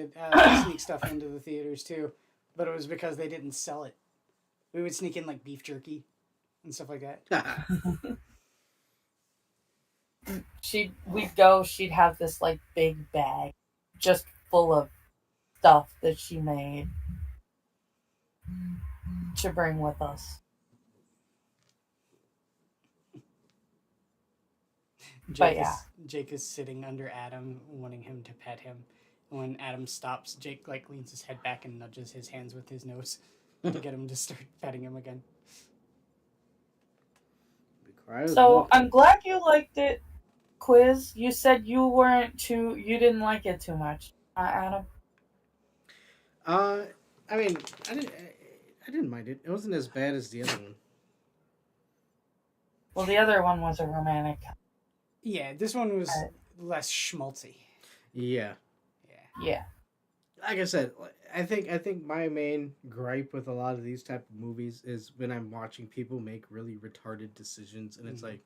stuff into the theaters too, but it was because they didn't sell it. We would sneak in like beef jerky and stuff like that. She'd have this like big bag just full of stuff that she made to bring with us. Jake is sitting under Adam, wanting him to pet him. When Adam stops, Jake like leans his head back and nudges his hands with his nose to get him to start petting him again. So I'm glad you liked it, Quiz. You said you didn't like it too much, Adam. I mean, I didn't mind it. It wasn't as bad as the other one. Well, the other one was a romantic. Yeah, this one was less schmaltzy. Yeah. Yeah. Like I said, I think my main gripe with a lot of these type of movies is when I'm watching people make really retarded decisions, and it's like,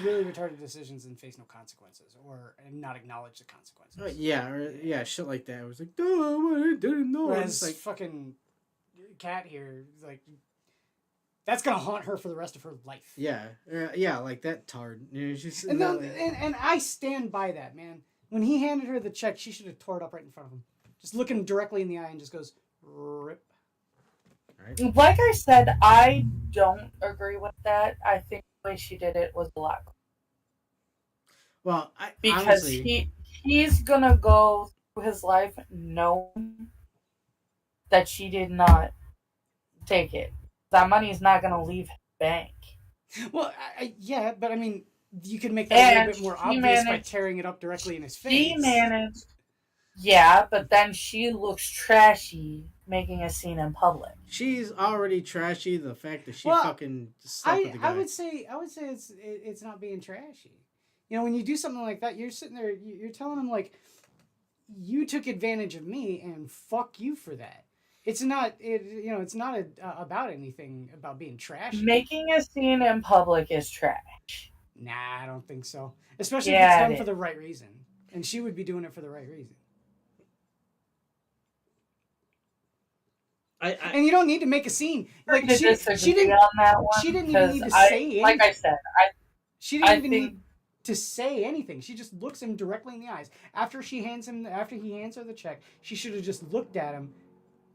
really retarded decisions and face no consequences, or not acknowledge the consequences. shit like that. I was like, oh, I didn't know. Whereas It's like fucking Cat here, like, that's gonna haunt her for the rest of her life. Yeah, like that tard. You know, she's And I stand by that, man. When he handed her the check, she should have tore it up right in front of him. Just look him directly in the eye and just goes, rip. Right. Like I said, I don't agree with that. I think the way she did it was a lot. Well, Because honestly, he's gonna go through his life knowing that she did not take it. That money is not gonna leave his bank. Well, yeah, but I mean, you can make that a little bit more she obvious by tearing it up directly in his face. She managed. Yeah, but then she looks trashy making a scene in public. she's already trashy. The fact that she fucking slept with the guy. I would say it's not being trashy. You know, when you do something like that, you're sitting there, you're telling him like, you took advantage of me and fuck you for that. It's not about anything about being trashy. Making a scene in public is trash. Nah, I don't think so. Especially if it's done for the right reason, and she would be doing it for the right reason. And you don't need to make a scene. Like she didn't on that one. She didn't even need to say anything. Like I said, she didn't even need to say anything. She just looks him directly in the eyes. After he hands her the check, she should have just looked at him,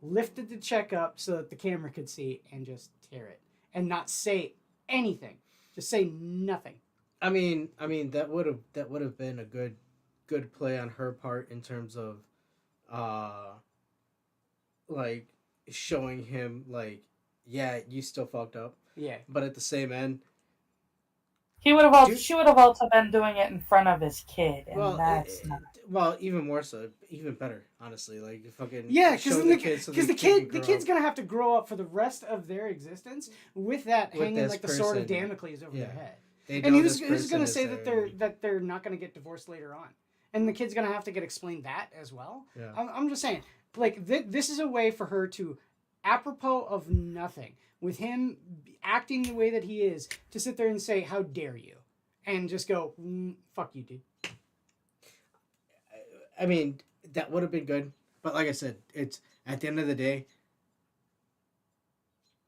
lifted the check up so that the camera could see, and just tear it, and not say anything. Just say nothing. I mean that would have been a good play on her part in terms of like showing him like yeah, you still fucked up. Yeah. But at the same end, He would have also, Dude. she would have also been doing it in front of his kid, and well, that's not. well, even more so, even better, honestly. Like fucking Yeah, show because the kids, so the kid the kid's gonna have to grow up for the rest of their existence with that With hanging this like the sword of person. Damocles over their Yeah. head. They And know who's this gonna person say is that they're not gonna get divorced later on, and the kid's gonna have to get explained that as well. Yeah. I'm just saying, like this is a way for her to, apropos of nothing, with him acting the way that he is, to sit there and say, "How dare you," and just go, "Fuck you, dude." I mean, that would have been good, but like I said, it's at the end of the day,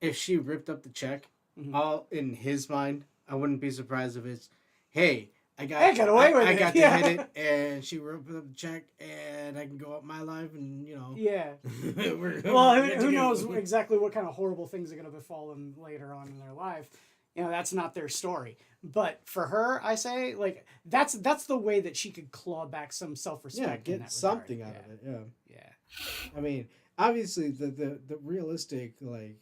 if she ripped up the check, Mhm. all in his mind, I wouldn't be surprised if it's, hey, I got away with I it. got Yeah. to hit it, and she ripped up the check, and I can go up my life, and you know, Yeah. we're Well, we're who knows together. exactly what kind of horrible things are going to befall them later on in their life. You know, that's not their story. But for her, I say, like, that's the way that she could claw back some self-respect. Yeah, in get that something regard. out of it. Yeah, Yeah. I mean, obviously the realistic like.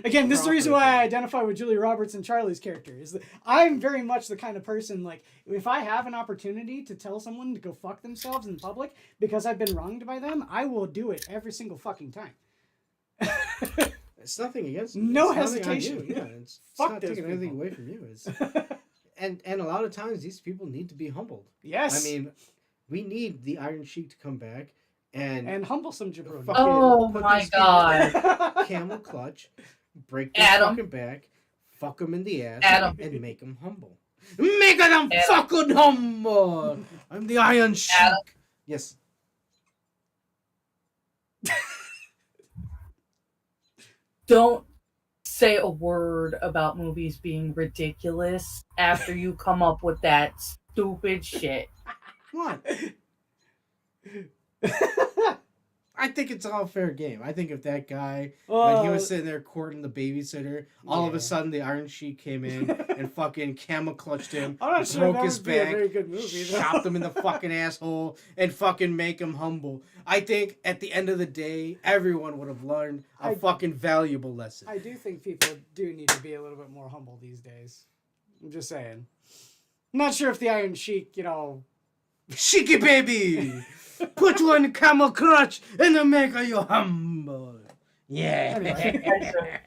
Again, this is the reason Proper why I thing. identify with Julia Roberts and Charlie's character. Is that I'm very much the kind of person, like, if I have an opportunity to tell someone to go fuck themselves in public because I've been wronged by them, I will do it every single fucking time. It's nothing against No it's nothing on hesitation. you. Yeah, it's Fuck not those taking anything people. away from you. It's, and a lot of times these people need to be humbled. Yes. I mean, we need the Iron Sheik to come back and humble some jabroni. Fuck. Oh put my these people- god. camel clutch, break their Adam. fucking back, fuck them in the ass, Adam. and make them humble. Make them Adam. fucking humble. I'm the Iron Sheik. Adam. Yes. Don't say a word about movies being ridiculous after you come up with that stupid shit. What? I think it's all fair game. I think if that guy, when he was sitting there courting the babysitter, all of Yeah. a sudden the Iron Sheik came in and fucking camel clutched him, I'm not sure broke that his would be a back, very good movie, though. chopped him in the fucking asshole, and fucking make him humble. I think at the end of the day, everyone would have learned a fucking valuable lesson. I do think people do need to be a little bit more humble these days. I'm just saying. I'm not sure if the Iron Sheik, you know. Sheiky baby! Put one camel clutch and then make you humble. Yeah. Anyway.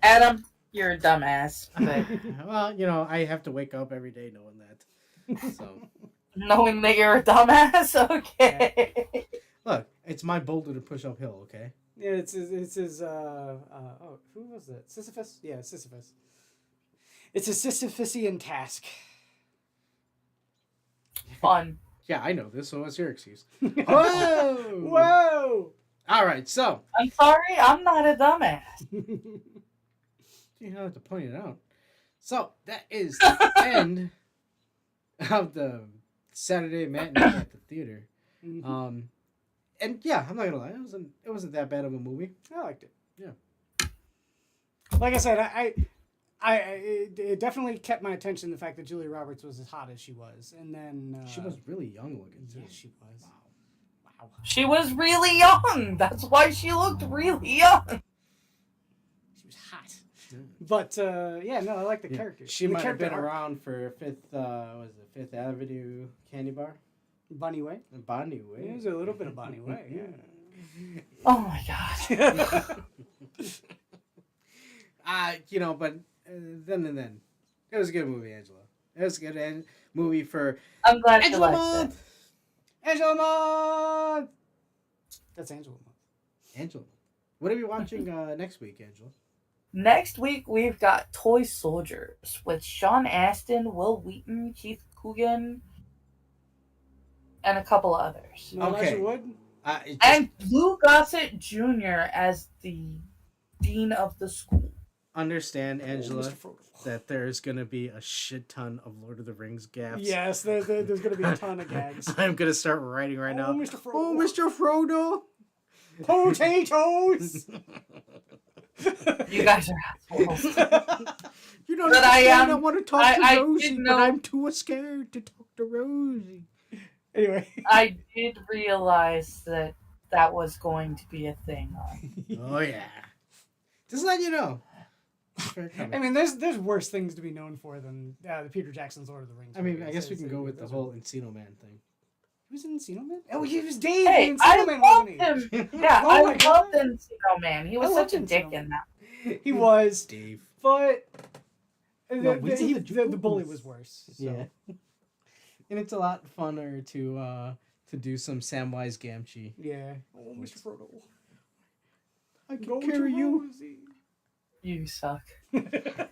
Adam, you're a dumbass. But Well, you know, I have to wake up every day knowing that. So, knowing that you're a dumbass, okay. look, it's my boulder to push uphill, okay? Yeah, it's his who was it? Sisyphus? Yeah, Sisyphus. It's a Sisyphusian task. Fun. Yeah, I know this, so what's your excuse? Whoa! Whoa! All right, so, I'm sorry, I'm not a dumbass. you don't have to point it out. So, that is the end of the Saturday matinee at the theater. And yeah, I'm not gonna lie, it wasn't that bad of a movie. I liked it. Yeah. Like I said, it definitely kept my attention, the fact that Julia Roberts was as hot as she was, and then She was really young looking too. yeah, she was. Wow. She was really young. That's why she looked really young. She was hot. Yeah. But yeah, no, I like the character. She And the might have been character arc. around for Fifth Avenue Candy Bar. BahneWeh. BahneWeh. There's a little bit of BahneWeh. Yeah. Oh my god. You know, but then it was a good movie, Angela. It was a good movie for I'm glad you Angela liked it. Month. Angela Month. That's Angela Month. Angela, what are we watching next week, Angela? Next week we've got Toy Soldiers with Sean Astin, Will Wheaton, Keith Coogan, and a couple others. No Okay. Elijah Wood. And Lou Gossett Jr. as the dean of the school. Understand, Angela, Mr. Frodo. that there's gonna be a shit ton of Lord of the Rings gaps. Yes, there's going to be a ton of gags. I'm gonna start writing right now. Mr. Frodo. Oh, Mr. Frodo. Potatoes. You guys are assholes. You don't But understand. I I want to talk I to Rosie, did but know- I'm too scared to talk to Rosie. Anyway. I did realize that was going to be a thing. Oh yeah. Just let you know. Fair comment. I mean, there's worse things to be known for than the Peter Jackson's Lord of the Rings. I mean, I movies. guess we can go with the those whole are- Encino Man thing. He was in Encino Man? Oh, he was Dave Hey, in I Encino Man, loved wasn't he? him. Yeah, Oh I my God. loved Encino Man. He was I such a loved dick Encino in that. He was, Dave. but No, we did the bully was worse. So. Yeah. And it's a lot funner to do some Samwise Gamgee. Yeah. Oh, Mr. Frodo. I can Go carry to you. Rosie. You suck. You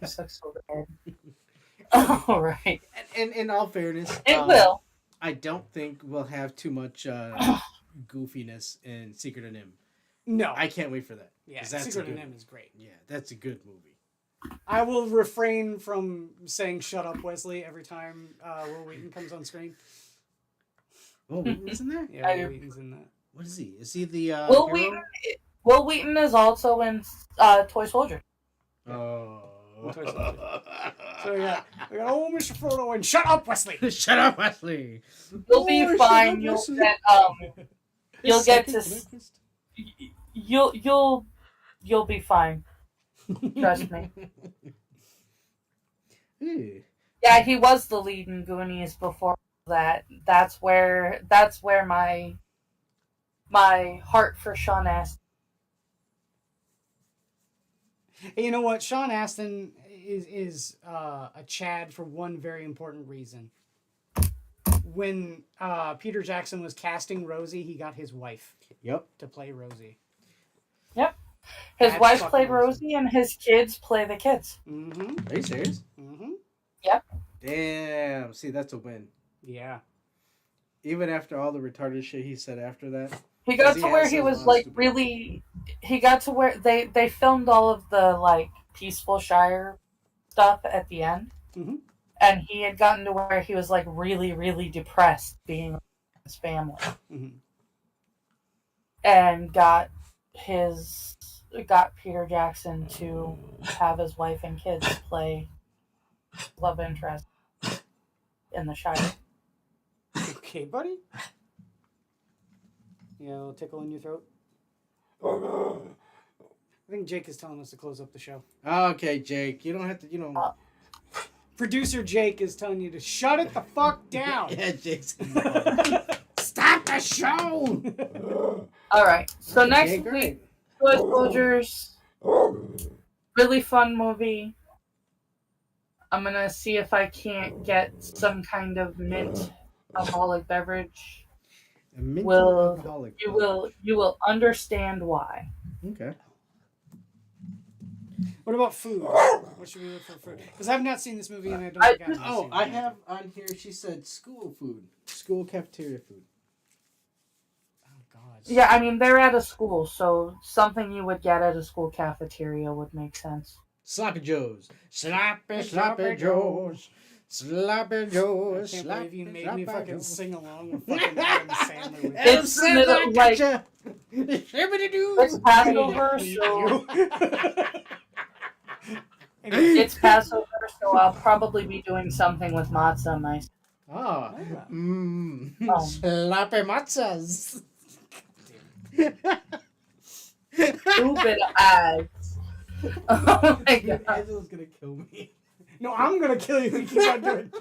suck so bad. All right. And in all fairness, It will. I don't think we'll have too much goofiness in Secret of Nim. No. I can't wait for that. Yeah, 'cause that's Secret a of good- Nim is great. Yeah, that's a good movie. I will refrain from saying "Shut up, Wesley" every time Will Wheaton comes on screen. Oh, Wheaton's in there? Yeah, I- Will Wheaton's in that. What is he? Is he the Will hero? Wheaton. Will Wheaton is also in Toy Soldier. Oh. Toy Soldier. So we got oh, Mr. Frodo and "Shut up, Wesley." Shut up, Wesley. You'll be Oh, shut fine. up, You'll Wesley. get you'll get to Breakfast. you'll be fine. Trust me. Ew. Yeah, he was the lead in Goonies before that. That's where my heart for Sean Astin. Hey, you know what? Sean Astin is a Chad for one very important reason. When Peter Jackson was casting Rosie, he got his wife Yep. to play Rosie. His That's wife fucking played awesome. Rosie, and his kids play the kids. Mm-hmm. Are you serious? Mm-hmm. Damn. See, that's a win. Yeah. Even after all the retarded shit he said after that. He got He to where has he some was like stupid- really. He got to where they filmed all of the like Peaceful Shire stuff at the end, Mhm. and he had gotten to where he was like really, really depressed being with his family, Mm-hmm. and got Peter Jackson to have his wife and kids play love interest in the Shire. Okay, buddy. Yeah, a little tickle in your throat. I think Jake is telling us to close up the show. Okay, Jake. You don't have to, Producer Jake is telling you to shut it the fuck down. Yeah, Jake's. Stop the show! All right, so next Okay, week, great. Toy Soldiers, really fun movie. I'm gonna see if I can't get some kind of mint alcoholic beverage. A minty Will- alcoholic. You will understand why. Okay. What about food? What should we look for food? Because I've not seen this movie and I don't think I've Oh, seen I it. have on here, she said school food. School cafeteria food. Oh, God. Yeah, I mean they're at a school, so something you would get at a school cafeteria would make sense. Sloppy Joes. Sloppy Joes. Sloppy I Joes. can't Sloppy, believe you made sloppy me fucking Joes. sing along with fucking Adam Sandler. With Adam It's the middle, Sandler, like- gotcha. Shibbity-doo. It's Passover, so it's Passover, so I'll probably be doing something with matzah. Ah. Yeah. Oh. Sloppy matzahs. Stupid ads. Oh my god. Angela's gonna kill me. No, I'm gonna kill you if you keep on doing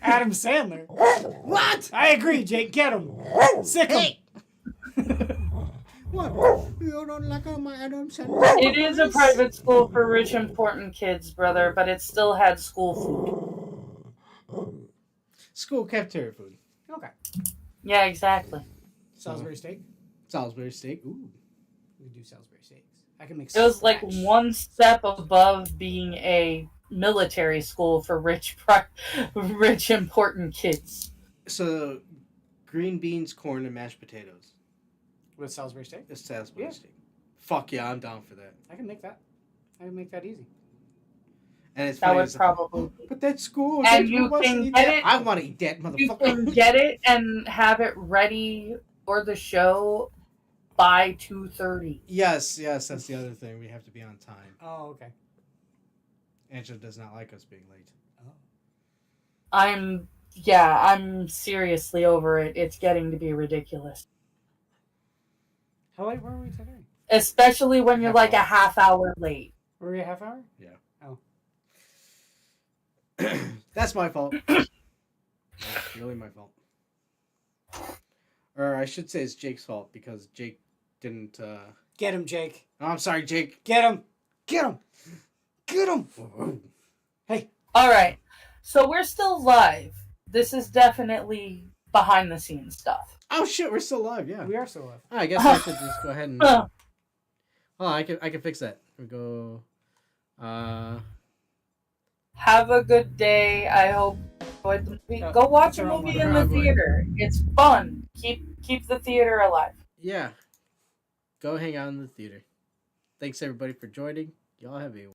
Adam Sandler. What? I agree, Jake. Get him. Sick him. What? You don't like my Adam Sandler? It is a private school for rich, important kids, brother, but it still had school food. School cafeteria food. Okay. Yeah, exactly. Salisbury steak. Salisbury steak. Ooh. We do Salisbury steaks. I can make. It was like scratch. one step above being a military school for rich, important kids. So, green beans, corn, and mashed potatoes. with Salisbury steak. It's Salisbury Yeah. steak. Fuck yeah, I'm down for that. I can make that. I can make that easy. And it's That funny. would It's like, probably. but that's school. And Who you wants to can eat get that? it- I want to eat that, You motherfucker. can get it and have it ready for the show by 2:30. Yes, that's the other thing. We have to be on time. Oh, okay. Angela does not like us being late. I'm seriously over it. It's getting to be ridiculous. How late were we today? Especially when you're like a half hour late. Were we a half hour? Yeah. Oh. That's my fault. That's really my fault. Or I should say it's Jake's fault because Jake didn't. Get him, Jake. Oh, I'm sorry, Jake. Get him. Get him. Get him. Hey. All right. So we're still live. This is definitely behind the scenes stuff. Oh shit, we're still live. Yeah. We are still live. I guess I should just go ahead and. Oh, I can fix that. We go. Have a good day. I hope you enjoyed the movie. Go watch a movie in the theater. It's fun. Keep the theater alive. Yeah. Go hang out in the theater. Thanks everybody for joining. Y'all have a